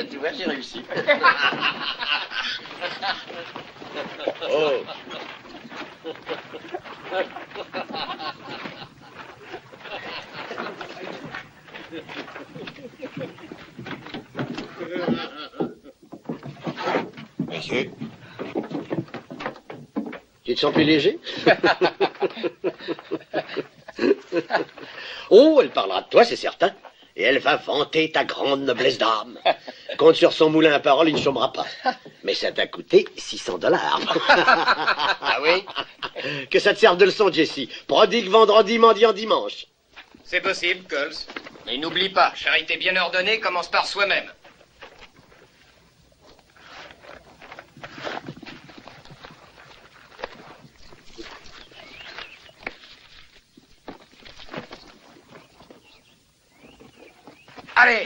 Tu vois, j'ai réussi. Oh. Monsieur, tu te sens plus léger? Oh, elle parlera de toi, c'est certain. Et elle va vanter ta grande noblesse d'âme. Compte sur son moulin à parole, il ne chômera pas. Mais ça t'a coûté 600 $. Ah oui? Que ça te serve de leçon, Jesse. Prodigue vendredi, mendiant dimanche. C'est possible, Coles. Mais n'oublie pas, charité bien ordonnée commence par soi-même. Allez!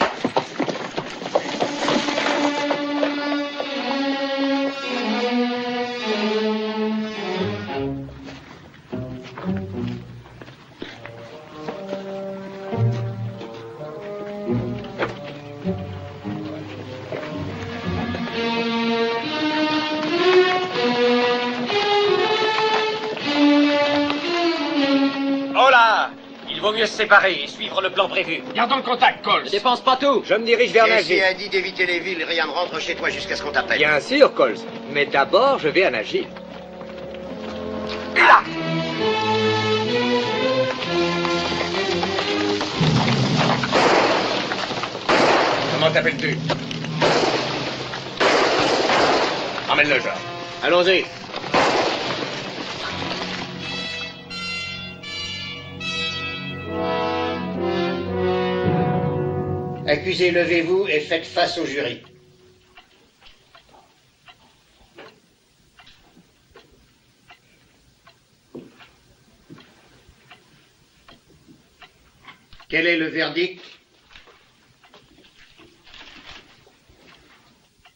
Oh là! Il vaut mieux se séparer et suivre le plan prévu. Gardons le contact, Coles. Ne dépense pas tout. Je me dirige vers Jesse Nashville. a dit d'éviter les villes. Ryan, rentre chez toi jusqu'à ce qu'on t'appelle. Bien sûr, Coles. Mais d'abord, je vais à Nashville. Là! Comment t'appelles-tu? Emmène-le, genre. Allons-y. Accusés, levez-vous et faites face au jury. Quel est le verdict?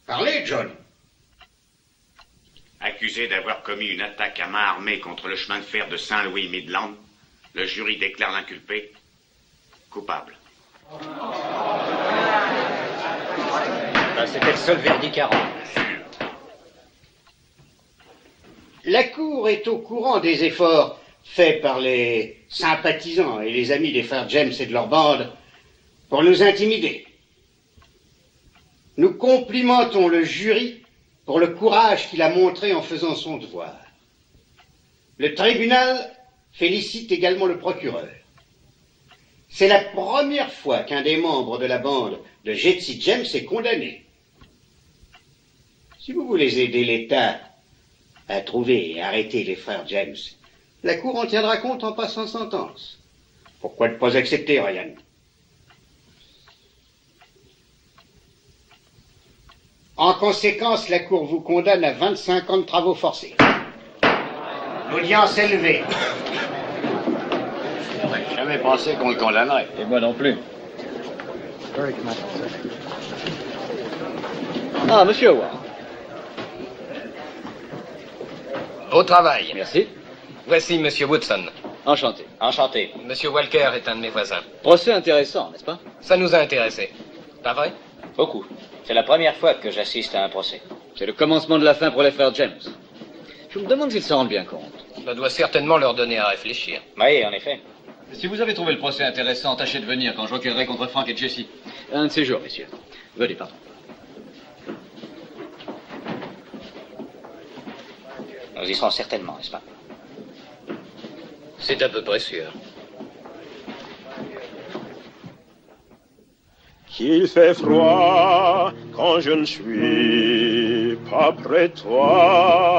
Parlez, John. Accusé d'avoir commis une attaque à main armée contre le chemin de fer de Saint-Louis-Midland, le jury déclare l'inculpé coupable. Ben, c'était le seul verdict à rendre. La Cour est au courant des efforts faits par les sympathisants et les amis des frères James et de leur bande pour nous intimider. Nous complimentons le jury pour le courage qu'il a montré en faisant son devoir. Le tribunal félicite également le procureur. C'est la première fois qu'un des membres de la bande de Jesse James est condamné. Si vous voulez aider l'État à trouver et arrêter les frères James, la Cour en tiendra compte en passant sentence. Pourquoi ne pas accepter, Ryan? En conséquence, la Cour vous condamne à 25 ans de travaux forcés. L'audience est levée. J'aurais jamais pensé qu'on le condamnerait. Et moi non plus. Ah, monsieur Howard. Beau travail. Merci. Voici monsieur Woodson. Enchanté. Enchanté. Monsieur Walker est un de mes voisins. Procès intéressant, n'est-ce pas? Ça nous a intéressés. Pas vrai? Beaucoup. C'est la première fois que j'assiste à un procès. C'est le commencement de la fin pour les frères James. Je me demande s'ils s'en rendent bien compte. Ça doit certainement leur donner à réfléchir. Oui, en effet. Si vous avez trouvé le procès intéressant, tâchez de venir quand je requerrai contre Frank et Jesse. Un de ces jours, messieurs. Venez, pardon. Nous y serons certainement, n'est-ce pas? C'est à peu près sûr. Qu'il fait froid quand je ne suis pas près de toi.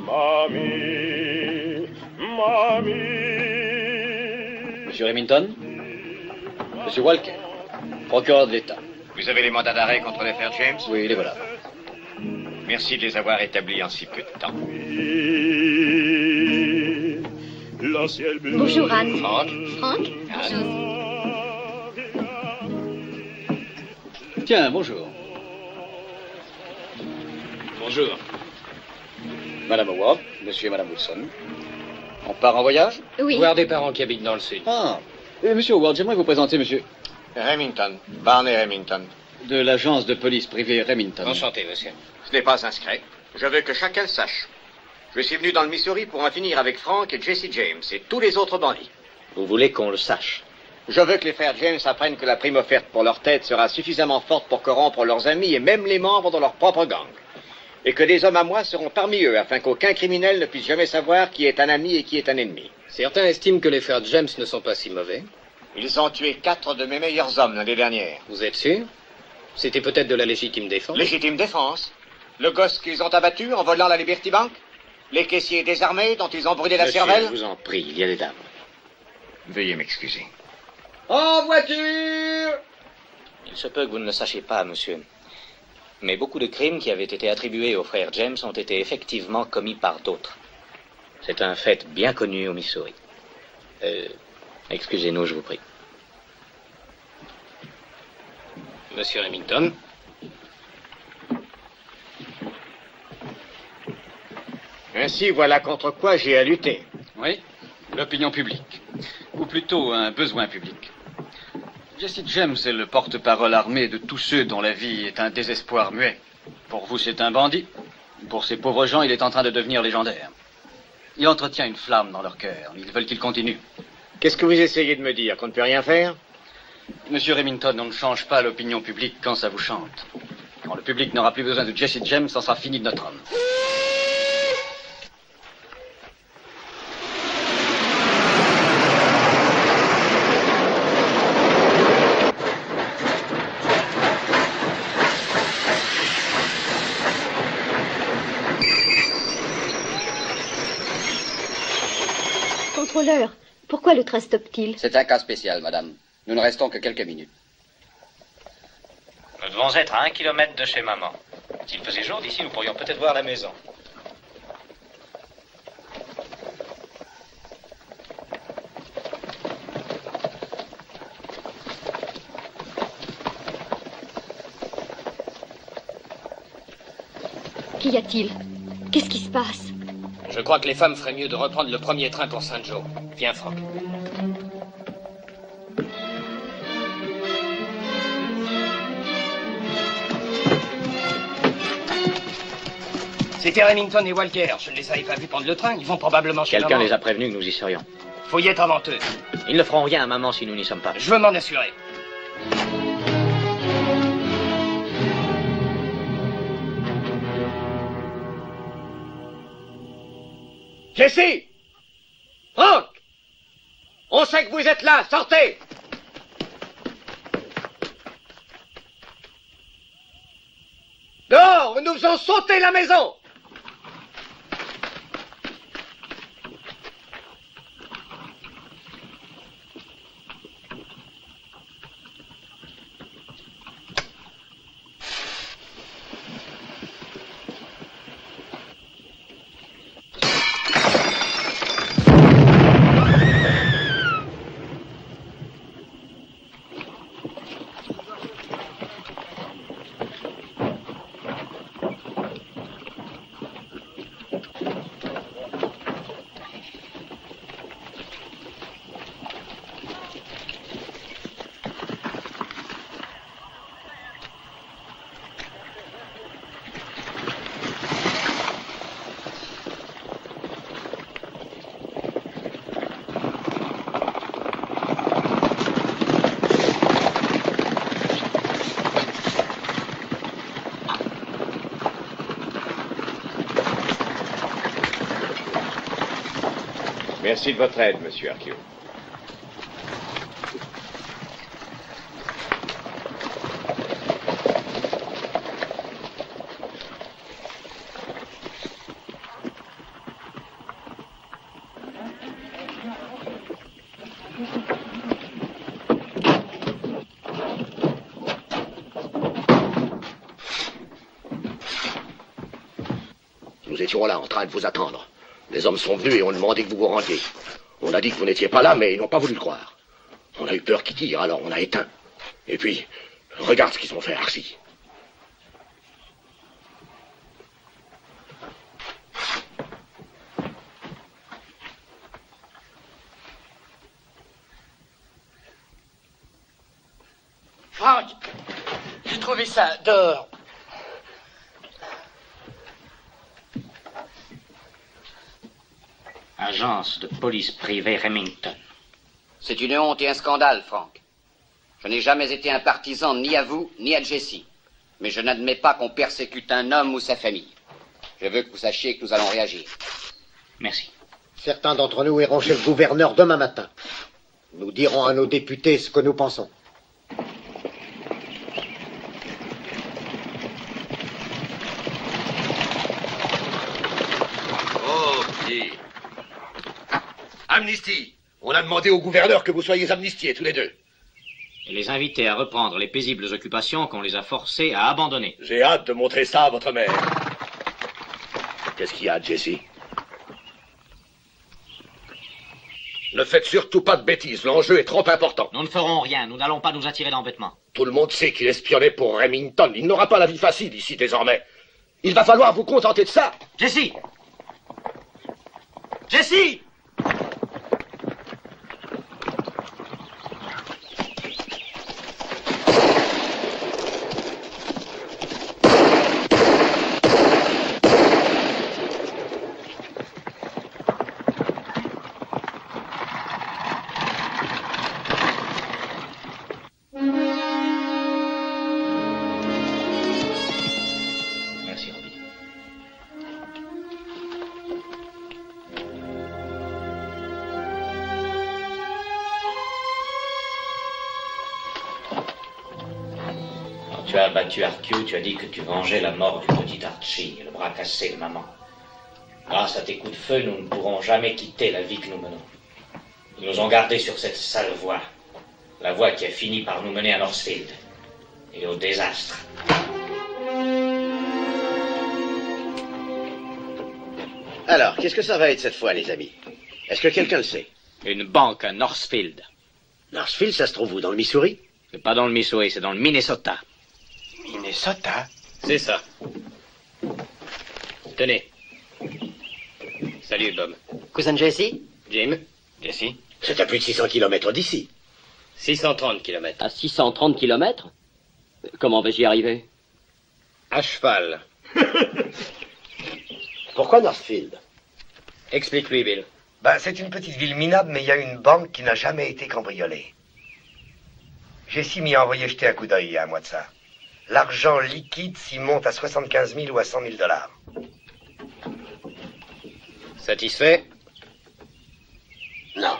Mamie, mamie. Monsieur Remington? Monsieur Walker, procureur de l'État. Vous avez les mandats d'arrêt contre les frères James? Oui, les voilà. Merci de les avoir établis en si peu de temps. Bonjour, Anne. Franck. Franck? Bonjour. Tiens, bonjour. Bonjour. Madame Howard, monsieur et madame Wilson. On part en voyage? Oui. Voir des parents qui habitent dans le sud. Ah. Monsieur Howard, j'aimerais vous présenter monsieur... Remington. Barney Remington. De l'agence de police privée Remington. Enchanté, monsieur. Ce n'est pas inscrit. Je veux que chacun le sache. Je suis venu dans le Missouri pour en finir avec Frank et Jesse James et tous les autres bandits. Vous voulez qu'on le sache? Je veux que les frères James apprennent que la prime offerte pour leur tête sera suffisamment forte pour corrompre leurs amis et même les membres de leur propre gang. Et que des hommes à moi seront parmi eux afin qu'aucun criminel ne puisse jamais savoir qui est un ami et qui est un ennemi. Certains estiment que les frères James ne sont pas si mauvais. Ils ont tué 4 de mes meilleurs hommes l'année dernière. Vous êtes sûr? C'était peut-être de la légitime défense. Légitime défense? Le gosse qu'ils ont abattu en volant la Liberty Bank? Les caissiers désarmés dont ils ont brûlé la Monsieur, cervelle? je vous en prie, il y a des dames. Veuillez m'excuser. En voiture! Il se peut que vous ne le sachiez pas, monsieur. Mais beaucoup de crimes qui avaient été attribués aux frères James ont été effectivement commis par d'autres. C'est un fait bien connu au Missouri. Excusez-nous, je vous prie. Monsieur Remington. Ainsi, voilà contre quoi j'ai à lutter. Oui, l'opinion publique. Ou plutôt un besoin public. Jesse James est le porte-parole armé de tous ceux dont la vie est un désespoir muet. Pour vous, c'est un bandit. Pour ces pauvres gens, il est en train de devenir légendaire. Il entretient une flamme dans leur cœur. Ils veulent qu'il continue. Qu'est-ce que vous essayez de me dire? Qu'on ne peut rien faire? Monsieur Remington, on ne change pas l'opinion publique quand ça vous chante. Quand le public n'aura plus besoin de Jesse James, ça sera fini de notre homme. Contrôleur, pourquoi le train stoppe-t-il? C'est un cas spécial, madame. Nous ne restons que quelques minutes. Nous devons être à 1 kilomètre de chez maman. S'il faisait jour d'ici, nous pourrions peut-être voir la maison. Qu'y a-t-il? Qu'est-ce qui se passe? Je crois que les femmes feraient mieux de reprendre le premier train pour St. Joe. Viens, Franck. C'était Remington et Walker. Je ne les avais pas vus prendre le train. Ils vont probablement chez Quelqu'un maman. les a prévenus que nous y serions. Faut y être avant eux. Ils ne feront rien à maman si nous n'y sommes pas. Je veux m'en assurer. Jesse! Frank! On sait que vous êtes là, sortez! Dehors, nous faisons sauter la maison! Merci de votre aide, monsieur Arquio. Nous étions là en train de vous attendre. Les hommes sont venus et ont demandé que vous vous rendiez. On a dit que vous n'étiez pas là, mais ils n'ont pas voulu le croire. On a eu peur qu'ils tirent, alors on a éteint. Et puis, regarde ce qu'ils ont fait, Archie. Frank, j'ai trouvé ça dehors. Agence de police privée Remington. C'est une honte et un scandale, Frank. Je n'ai jamais été un partisan ni à vous, ni à Jesse. Mais je n'admets pas qu'on persécute un homme ou sa famille. Je veux que vous sachiez que nous allons réagir. Merci. Certains d'entre nous iront chez le gouverneur demain matin. Nous dirons à nos députés ce que nous pensons. Ok. Amnistie. On a demandé au gouverneur que vous soyez amnistiés, tous les deux. Et les inviter à reprendre les paisibles occupations qu'on les a forcés à abandonner. J'ai hâte de montrer ça à votre mère. Qu'est-ce qu'il y a, Jesse? Ne faites surtout pas de bêtises, l'enjeu est trop important. Nous ne ferons rien, nous n'allons pas nous attirer d'embêtement. Tout le monde sait qu'il espionnait pour Remington. Il n'aura pas la vie facile ici désormais. Il va falloir vous contenter de ça. Jesse! Jesse! Merci, Robbie. Quand tu as abattu Arquio, tu as dit que tu vengeais la mort du petit Archie et le bras cassé de maman. Grâce à tes coups de feu, nous ne pourrons jamais quitter la vie que nous menons. Ils nous ont gardés sur cette sale voie. La voie qui a fini par nous mener à Northfield. Et au désastre. Alors, qu'est-ce que ça va être cette fois, les amis? Est-ce que quelqu'un le sait? Une banque à Northfield. Northfield, ça se trouve où? Dans le Missouri? C'est pas dans le Missouri, c'est dans le Minnesota. Minnesota? C'est ça. Tenez. Salut, Bob. Cousin Jesse? Jim? Jesse? C'est à plus de 600 kilomètres d'ici. 630 kilomètres. À 630 kilomètres? Comment vais-je y arriver? À cheval. Pourquoi Northfield? Explique-lui, Bill. Ben, c'est une petite ville minable, mais il y a une banque qui n'a jamais été cambriolée. Jessie m'y a envoyé jeter un coup d'œil il y a un mois de ça. L'argent liquide s'y monte à 75 000 ou à 100 000 $. Satisfait? Non.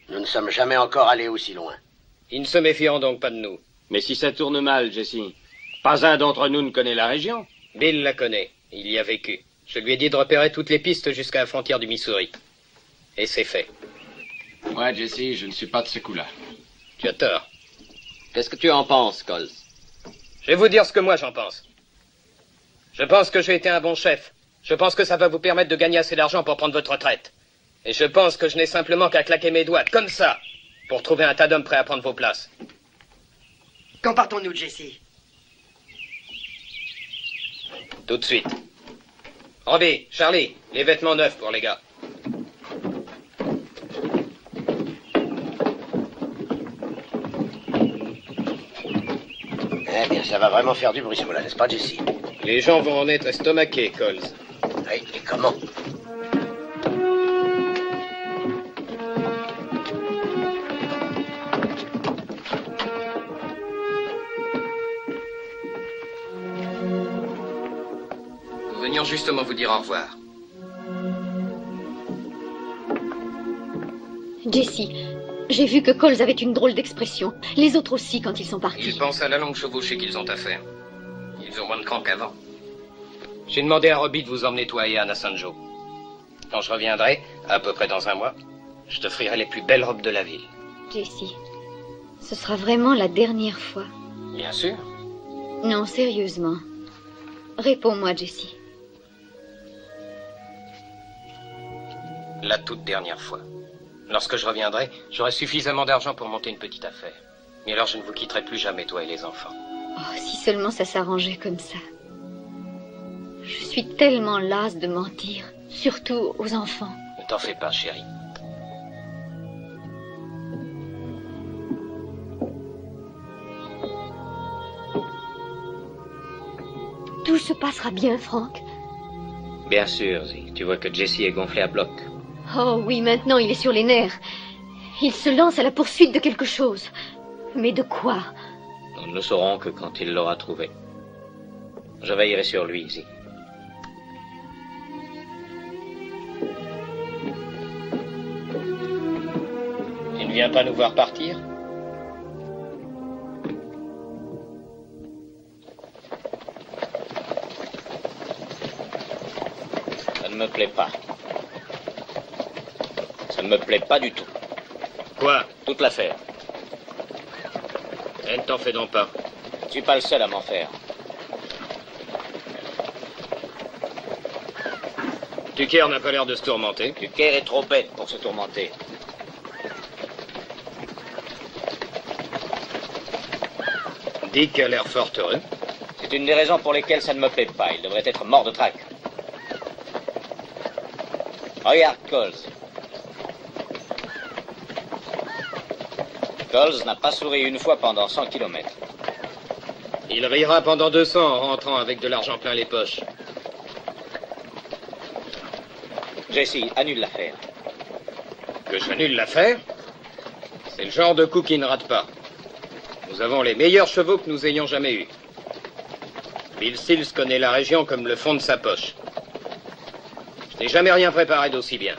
Nous ne sommes jamais encore allés aussi loin. Ils ne se méfieront donc pas de nous. Mais si ça tourne mal, Jesse, pas un d'entre nous ne connaît la région. Bill la connaît. Il y a vécu. Je lui ai dit de repérer toutes les pistes jusqu'à la frontière du Missouri. Et c'est fait. Ouais, Jesse, je ne suis pas de ce coup-là. Tu as tort. Qu'est-ce que tu en penses, Coles? Je vais vous dire ce que moi j'en pense. Je pense que j'ai été un bon chef. Je pense que ça va vous permettre de gagner assez d'argent pour prendre votre retraite. Et je pense que je n'ai simplement qu'à claquer mes doigts, comme ça, pour trouver un tas d'hommes prêts à prendre vos places. Quand partons-nous, Jesse? Tout de suite. Robbie, Charlie, les vêtements neufs pour les gars. Eh bien, ça va vraiment faire du bruit, ce coup-là, n'est-ce pas, Jesse? Les gens vont en être estomaqués, Coles. Oui, et comment? Nous venions justement vous dire au revoir. Jesse, j'ai vu que Coles avait une drôle d'expression. Les autres aussi, quand ils sont partis. Ils pensent à la longue chevauchée qu'ils ont à faire. Ils ont moins de cran qu'avant. J'ai demandé à Robbie de vous emmener toi et Anne à San Joe. Quand je reviendrai, à peu près dans un mois, je t'offrirai les plus belles robes de la ville. Jesse, ce sera vraiment la dernière fois. Bien sûr. Non, sérieusement. Réponds-moi, Jesse. La toute dernière fois. Lorsque je reviendrai, j'aurai suffisamment d'argent pour monter une petite affaire. Mais alors je ne vous quitterai plus jamais, toi et les enfants. Oh, si seulement ça s'arrangeait comme ça. Je suis tellement lasse de mentir, surtout aux enfants. Ne t'en fais pas, chérie. Tout se passera bien, Frank. Bien sûr, Zee. Tu vois que Jesse est gonflé à bloc. Oh oui, maintenant il est sur les nerfs. Il se lance à la poursuite de quelque chose. Mais de quoi? Nous ne le saurons que quand il l'aura trouvé. Je veillerai sur lui, Zee. Tu ne viens pas nous voir partir? Ça ne me plaît pas. Ça ne me plaît pas du tout. Quoi? Toute l'affaire. Ne t'en fais donc pas. Je ne suis pas le seul à m'en faire. Tucker n'a pas l'air de se tourmenter. Tucker est trop bête pour se tourmenter. Dick a l'air fort heureux. C'est une des raisons pour lesquelles ça ne me plaît pas. Il devrait être mort de trac. Regarde Coles. Coles n'a pas souri une fois pendant 100 kilomètres. Il rira pendant 200 en rentrant avec de l'argent plein les poches. Jesse, annule l'affaire. Que j'annule l'affaire? C'est le genre de coup qui ne rate pas. Nous avons les meilleurs chevaux que nous ayons jamais eus. Bill Stills connaît la région comme le fond de sa poche. Je n'ai jamais rien préparé d'aussi bien.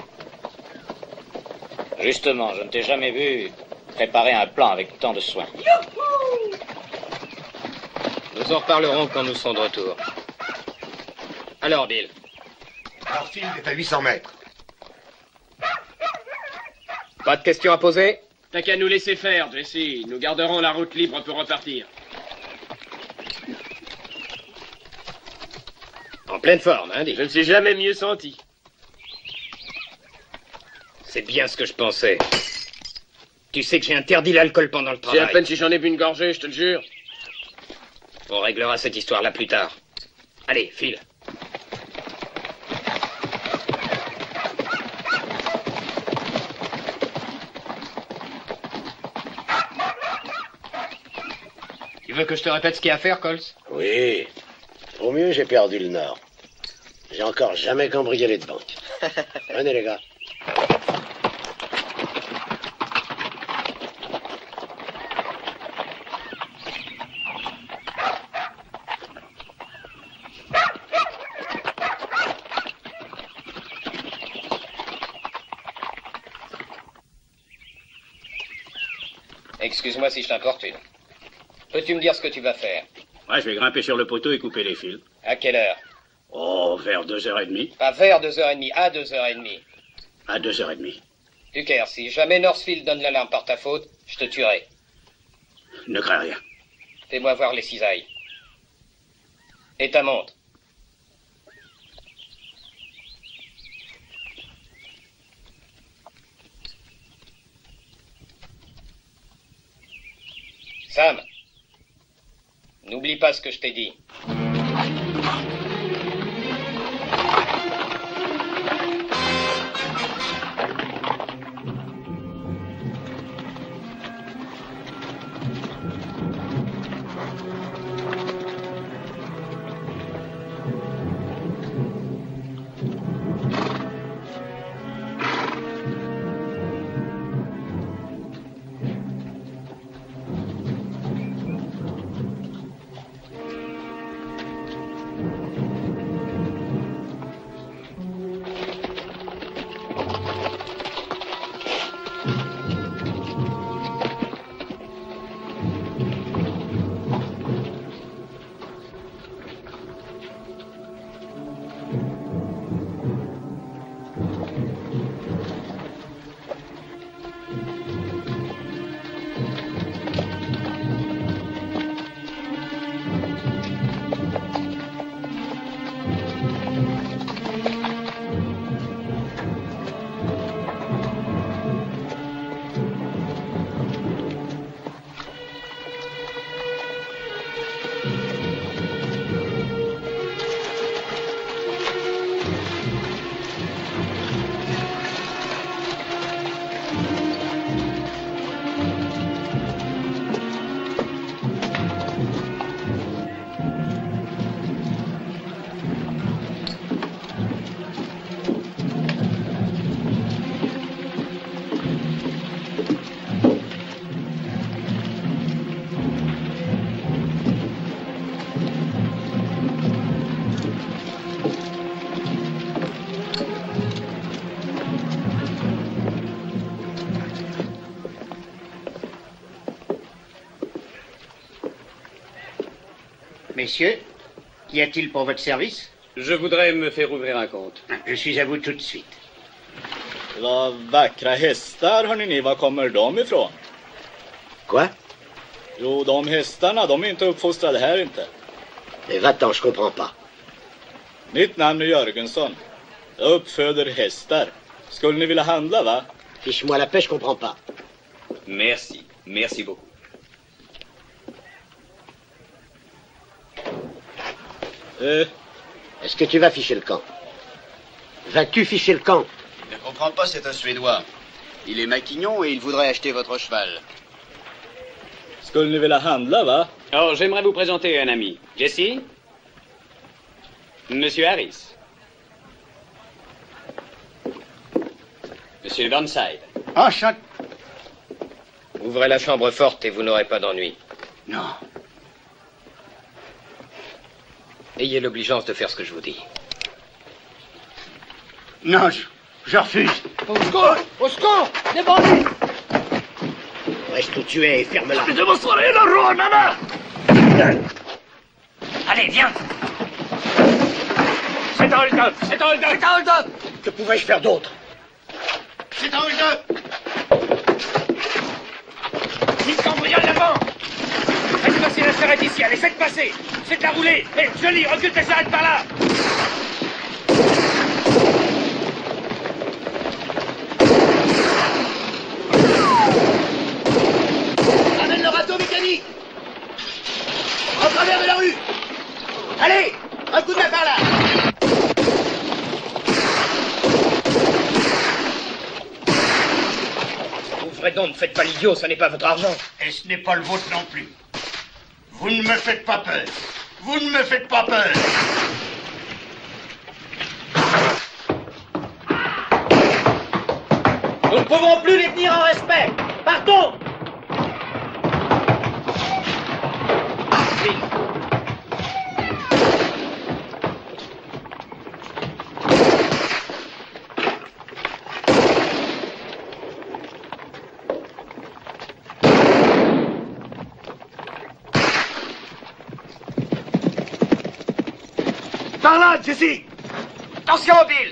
Justement, je ne t'ai jamais vu préparer un plan avec tant de soin. Nous en reparlerons quand nous serons de retour. Alors, Bill. Northfield est à 800 mètres. Pas de questions à poser? T'as qu'à nous laisser faire, Jesse. Nous garderons la route libre pour repartir. En pleine forme, hein, Dick? Je ne suis jamais mieux senti. C'est bien ce que je pensais. Tu sais que j'ai interdit l'alcool pendant le travail. C'est à peine si j'en ai bu une gorgée, je te le jure. On réglera cette histoire-là plus tard. Allez, file. Tu veux que je te répète ce qu'il y a à faire, Coles? Oui. Au mieux, j'ai perdu le nord. J'ai encore jamais cambriolé de banque. Venez, les gars. Excuse-moi si je t'importune. Peux-tu me dire ce que tu vas faire? Ouais, je vais grimper sur le poteau et couper les fils. À quelle heure? Oh, vers 2h30. Pas vers 2h30, à 2h30. À 2h30. Tucker, si jamais Northfield donne l'alarme par ta faute, je te tuerai. Ne crains rien. Fais-moi voir les cisailles. Et ta montre. Sam, n'oublie pas ce que je t'ai dit. Messieurs, qu'y a-t-il pour votre service? Je voudrais me faire ouvrir un compte. Je suis à vous tout de suite. Vad vackra hästar, hörni ni. Var kommer de ifrån? Quoi? Jo, de hästarna, de är inte uppfostrade här inte. Mais va-t'en, je comprends pas. Mitt namn är Jörgensson. Jag uppföder hästar. Skulle ni vilja handla, va? Fiche-moi la paix, je comprends pas. Merci. Merci beaucoup. Est-ce que tu vas ficher le camp? Vas-tu ficher le camp? Je ne comprends pas, c'est un Suédois. Il est maquignon et il voudrait acheter votre cheval. Skulle ni vilja handla, va? Oh, j'aimerais vous présenter un ami. Jesse? Monsieur Harris. Monsieur Burnside. Enchanté. Ouvrez la chambre forte et vous n'aurez pas d'ennui. Non. Ayez l'obligeance de faire ce que je vous dis. Non, je refuse. Au secours! Au secours! Des bandits! Reste où tu es et ferme-la. Allez, viens! C'est un hold-up! C'est un hold-up! C'est un hold-up! Que pouvais-je faire d'autre? C'est un hold-up! Ils cambriolent la banque! Faites passer la charrette ici, allez, faites passer! Faites-la rouler! Hé, Jolie, recule ta charrette par là! Ramène le râteau mécanique! En travers de la rue! Allez! Un coup de main par là! Ouvrez donc, ne faites pas l'idiot, ça n'est pas votre argent. Et ce n'est pas le vôtre non plus. Vous ne me faites pas peur. Vous ne me faites pas peur. pouvons plus les tenir en respect. Partons. Par là, Jesse! Attention, Bill!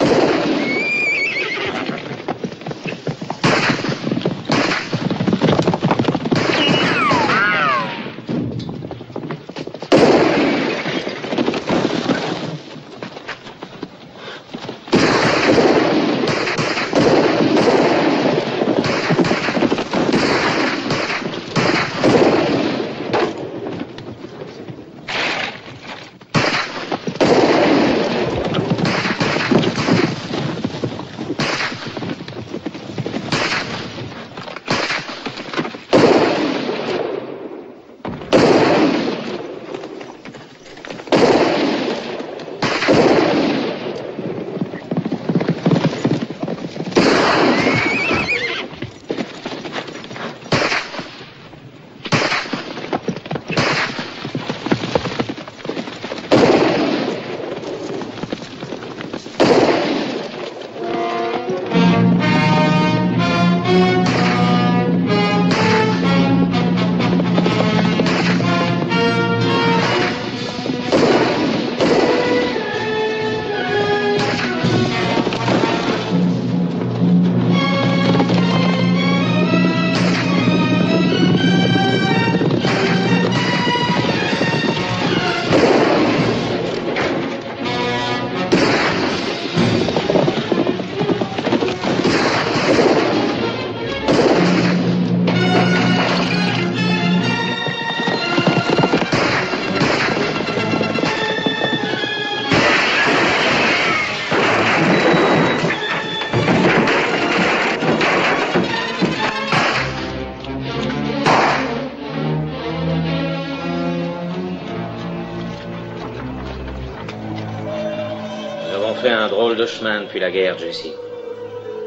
Un drôle de chemin depuis la guerre, Jesse.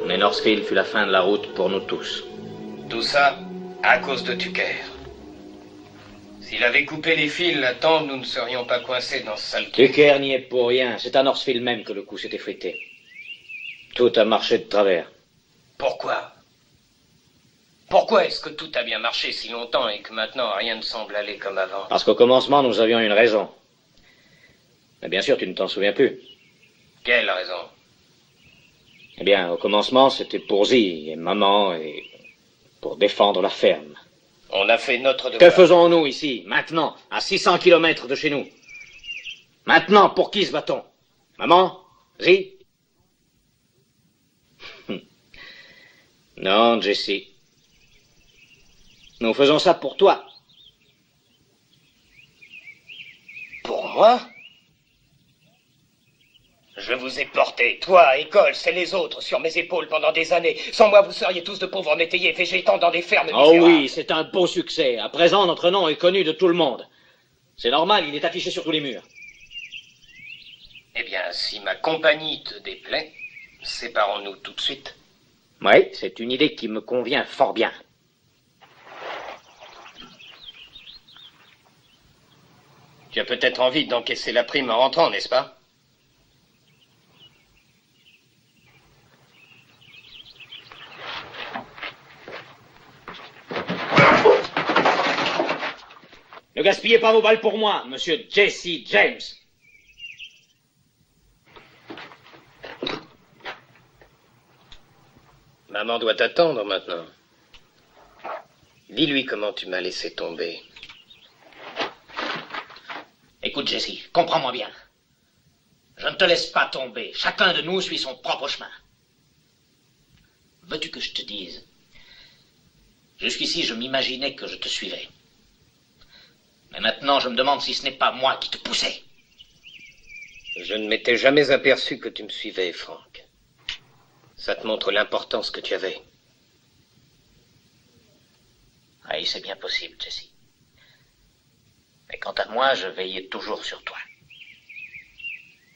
Mais Northfield fut la fin de la route pour nous tous. Tout ça à cause de Tucker. S'il avait coupé les fils à temps, nous ne serions pas coincés dans ce sale trou. Tucker n'y est pour rien. C'est à Northfield même que le coup s'est effrité. Tout a marché de travers. Pourquoi? Pourquoi est-ce que tout a bien marché si longtemps et que maintenant rien ne semble aller comme avant? Parce qu'au commencement, nous avions une raison. Mais bien sûr, tu ne t'en souviens plus. Quelle raison? Eh bien, au commencement, c'était pour Zi et maman et pour défendre la ferme. On a fait notre devoir. Que faisons-nous ici, maintenant, à 600 kilomètres de chez nous? Maintenant, pour qui se bat-on? Maman? Zi? Non, Jesse. Nous faisons ça pour toi. Pour moi? Je vous ai porté, toi, école, c'est les autres, sur mes épaules pendant des années. Sans moi, vous seriez tous de pauvres métayers végétant dans des fermes misérables. Oh oui, c'est un beau succès. À présent, notre nom est connu de tout le monde. C'est normal, il est affiché sur tous les murs. Eh bien, si ma compagnie te déplaît, séparons-nous tout de suite. Oui, c'est une idée qui me convient fort bien. Tu as peut-être envie d'encaisser la prime en rentrant, n'est-ce pas? Ne gaspillez pas vos balles pour moi, monsieur Jesse James. Maman doit t'attendre maintenant. Dis-lui comment tu m'as laissé tomber. Écoute, Jesse, comprends-moi bien. Je ne te laisse pas tomber. Chacun de nous suit son propre chemin. Veux-tu que je te dise? Jusqu'ici, je m'imaginais que je te suivais. Mais maintenant, je me demande si ce n'est pas moi qui te poussais. Je ne m'étais jamais aperçu que tu me suivais, Frank. Ça te montre l'importance que tu avais. Oui, c'est bien possible, Jesse. Mais quant à moi, je veillais toujours sur toi.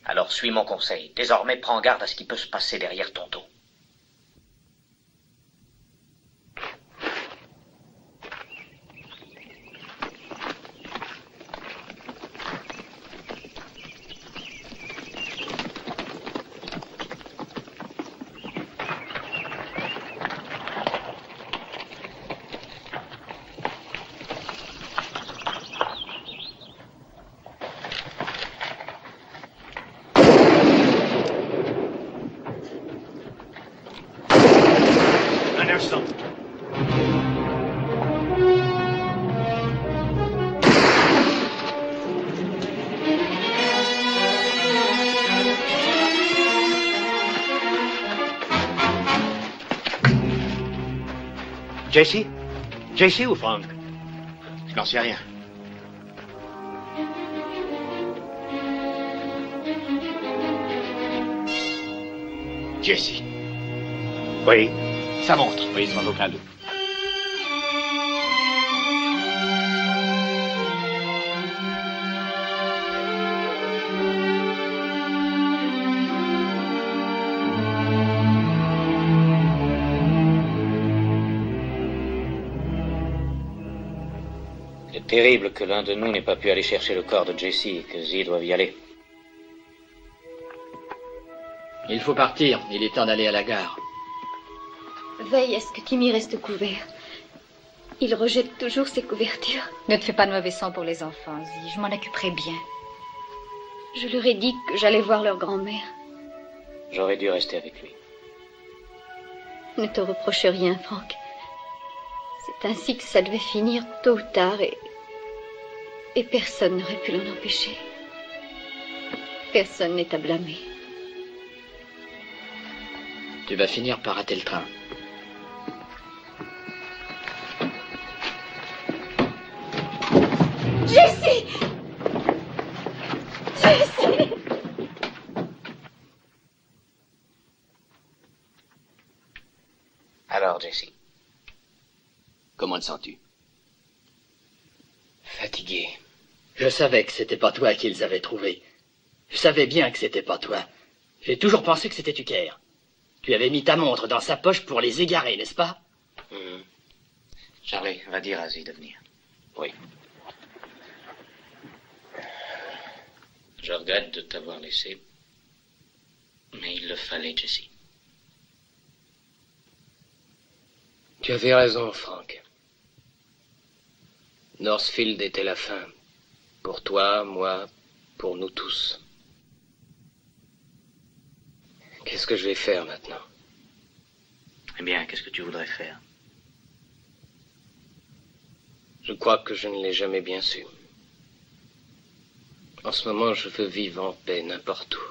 Alors suis mon conseil. Désormais, prends garde à ce qui peut se passer derrière ton dos. Jesse? Jesse ou Frank? Je n'en sais rien. Jesse. Oui. Sa montre. Oui, sans aucun doute. C'est terrible que l'un de nous n'ait pas pu aller chercher le corps de Jesse et que Z doive y aller. Il faut partir. Il est temps d'aller à la gare. Veille à ce que Timmy reste couvert. Il rejette toujours ses couvertures. Ne te fais pas de mauvais sang pour les enfants, Z. Je m'en occuperai bien. Je leur ai dit que j'allais voir leur grand-mère. J'aurais dû rester avec lui. Ne te reproche rien, Frank. C'est ainsi que ça devait finir tôt ou tard et personne n'aurait pu l'en empêcher. Personne n'est à blâmer. Tu vas finir par rater le train. Jesse! Jesse! Alors, Jesse, comment te sens-tu? Fatigué. Je savais que c'était pas toi qu'ils avaient trouvé. Je savais bien que c'était pas toi. J'ai toujours pensé que c'était Tucker. Tu avais mis ta montre dans sa poche pour les égarer, n'est-ce pas? Charlie, va dire à Z de venir. Oui. Je regrette de t'avoir laissé, mais il le fallait, Jesse. Tu avais raison, Frank. Northfield était la fin. Pour toi, moi, pour nous tous. Qu'est-ce que je vais faire maintenant? Eh bien, qu'est-ce que tu voudrais faire? Je crois que je ne l'ai jamais bien su. En ce moment, je veux vivre en paix n'importe où.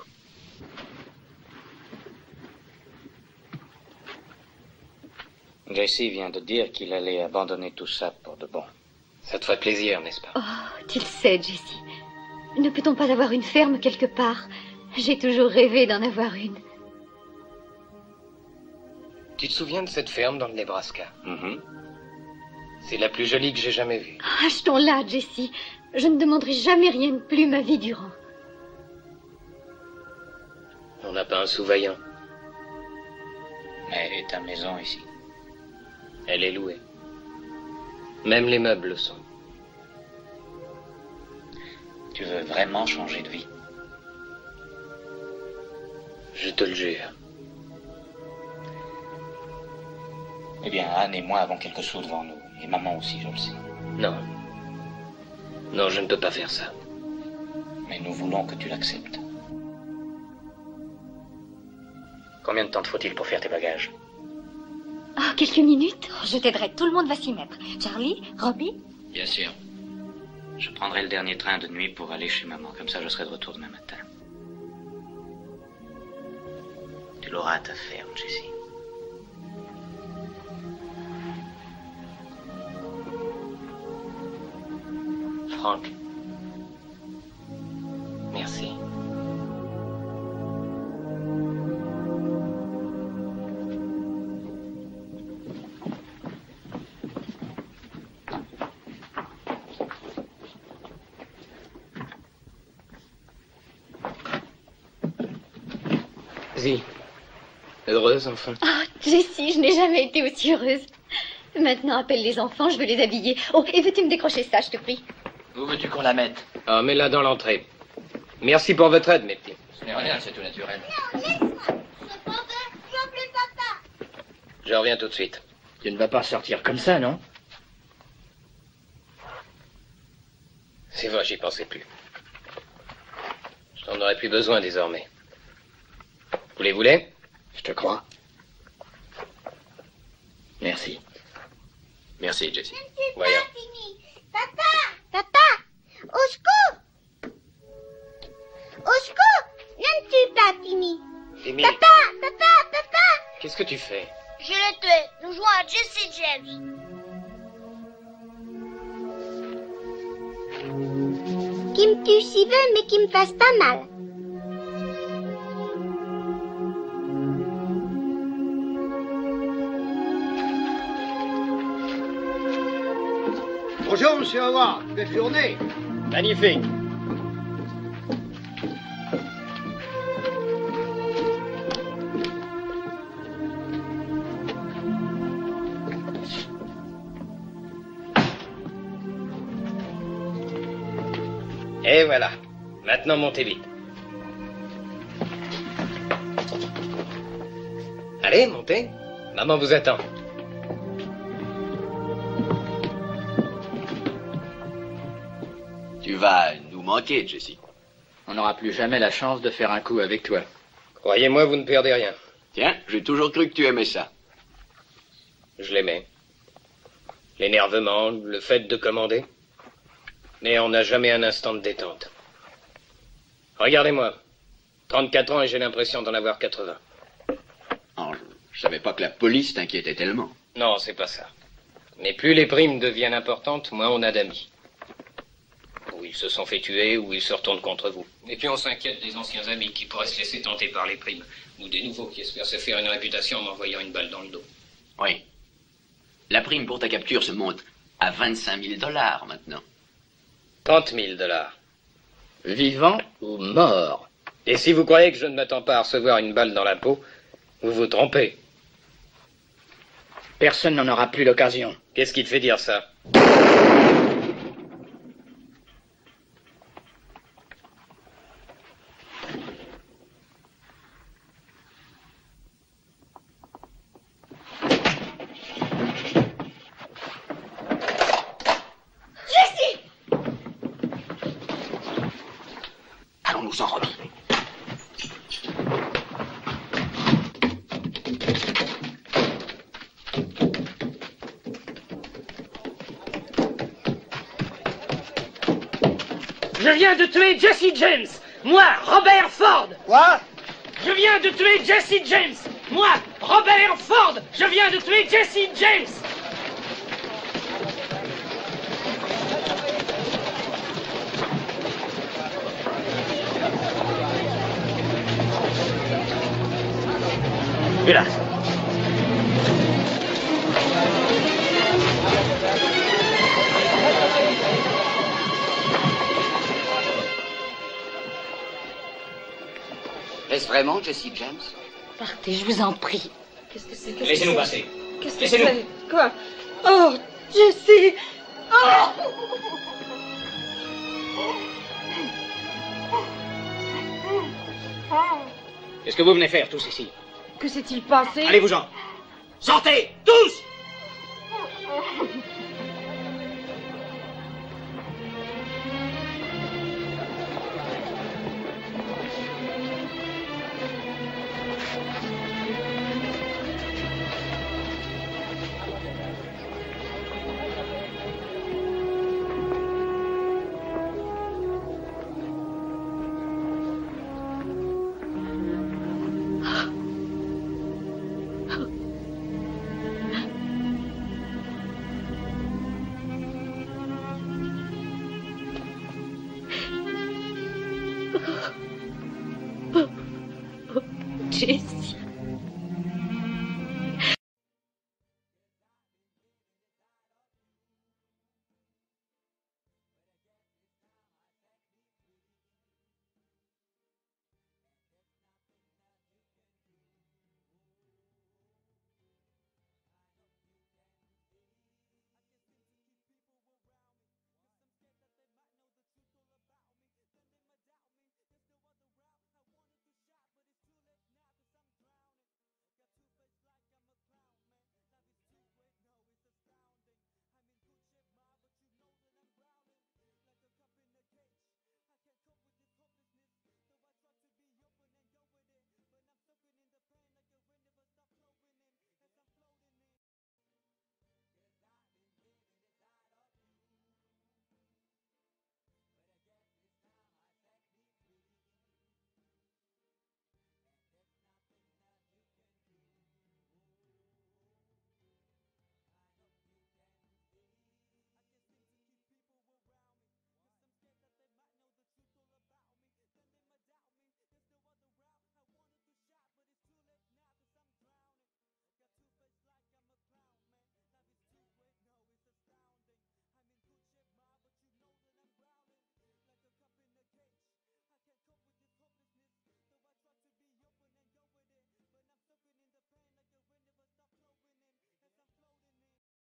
Jesse vient de dire qu'il allait abandonner tout ça pour de bon. Ça te ferait plaisir, n'est-ce pas? Oh, tu le sais, Jesse. Ne peut-on pas avoir une ferme quelque part? J'ai toujours rêvé d'en avoir une. Tu te souviens de cette ferme dans le Nebraska? C'est la plus jolie que j'ai jamais vue. Achetons-la, Jesse. Je ne demanderai jamais rien de plus ma vie durant. On n'a pas un sous-vaillant. Mais ta maison ici. Elle est louée. Même les meubles le sont. Tu veux vraiment changer de vie? Je te le jure. Eh bien, Anne et moi avons quelques sous devant nous. Et maman aussi, je le sais. Non. Non, je ne peux pas faire ça. Mais nous voulons que tu l'acceptes. Combien de temps te faut-il pour faire tes bagages? Oh, quelques minutes. Je t'aiderai, tout le monde va s'y mettre. Charlie, Robbie? Bien sûr. Je prendrai le dernier train de nuit pour aller chez maman. Comme ça, je serai de retour demain matin. Tu l'auras à ta ferme, Jesse. Frank. Merci. Zee. Heureuse, enfin? Oh, Jessie, je n'ai jamais été aussi heureuse. Maintenant, appelle les enfants, je veux les habiller. Oh, et veux-tu me décrocher ça, je te prie? Où veux-tu qu'on la mette? Ah, mets-la dans l'entrée. Merci pour votre aide, mes petits. Ce n'est rien, c'est tout naturel. Je reviens tout de suite. Tu ne vas pas sortir comme ça, non? C'est vrai, j'y pensais plus. Je t'en aurais plus besoin désormais. Vous les voulez? Je te crois. Merci. Merci, Jessie. Voyons. Papa! Au secours! Au secours! N'aimes-tu pas, Timmy? Timmy. Papa! Qu'est-ce que tu fais? Je Je l'ai tué. Nous jouons à Jesse James. Qui me tue s'il veut, mais qui me fasse pas mal. Bonjour, monsieur Howard. Belle journée. Magnifique. Et voilà. Maintenant, montez vite. Allez, montez. Maman vous attend. Tu vas nous manquer, Jesse. On n'aura plus jamais la chance de faire un coup avec toi. Croyez-moi, vous ne perdez rien. Tiens, j'ai toujours cru que tu aimais ça. Je l'aimais. L'énervement, le fait de commander. Mais on n'a jamais un instant de détente. Regardez-moi. 34 ans et j'ai l'impression d'en avoir 80. Oh, je savais pas que la police t'inquiétait tellement. Non, c'est pas ça. Mais plus les primes deviennent importantes, moins on a d'amis. Ou ils se sont fait tuer, ou ils se retournent contre vous. Et puis on s'inquiète des anciens amis qui pourraient se laisser tenter par les primes. Ou des nouveaux qui espèrent se faire une réputation en m'envoyant une balle dans le dos. Oui. La prime pour ta capture se monte à 25 000 $ maintenant. 30 000 $. Vivant ou mort? Et si vous croyez que je ne m'attends pas à recevoir une balle dans la peau, vous vous trompez. Personne n'en aura plus l'occasion. Qu'est-ce qui te fait dire ça? Allons-nous en, Robbie. Je viens de tuer Jesse James. Moi, Robert Ford. Quoi? Je viens de tuer Jesse James. Moi, Robert Ford. Je viens de tuer Jesse James. Et là. Est-ce vraiment Jesse James? Partez, je vous en prie. Qu'est-ce que c'est? Laissez-nous passer. Qu'est-ce que Laissez-nous. c'est? Quoi? Oh, Jesse! Oh! Qu'est-ce que vous venez faire tous ici? Que s'est-il passé? Allez-vous-en. Sortez, tous! Jesse.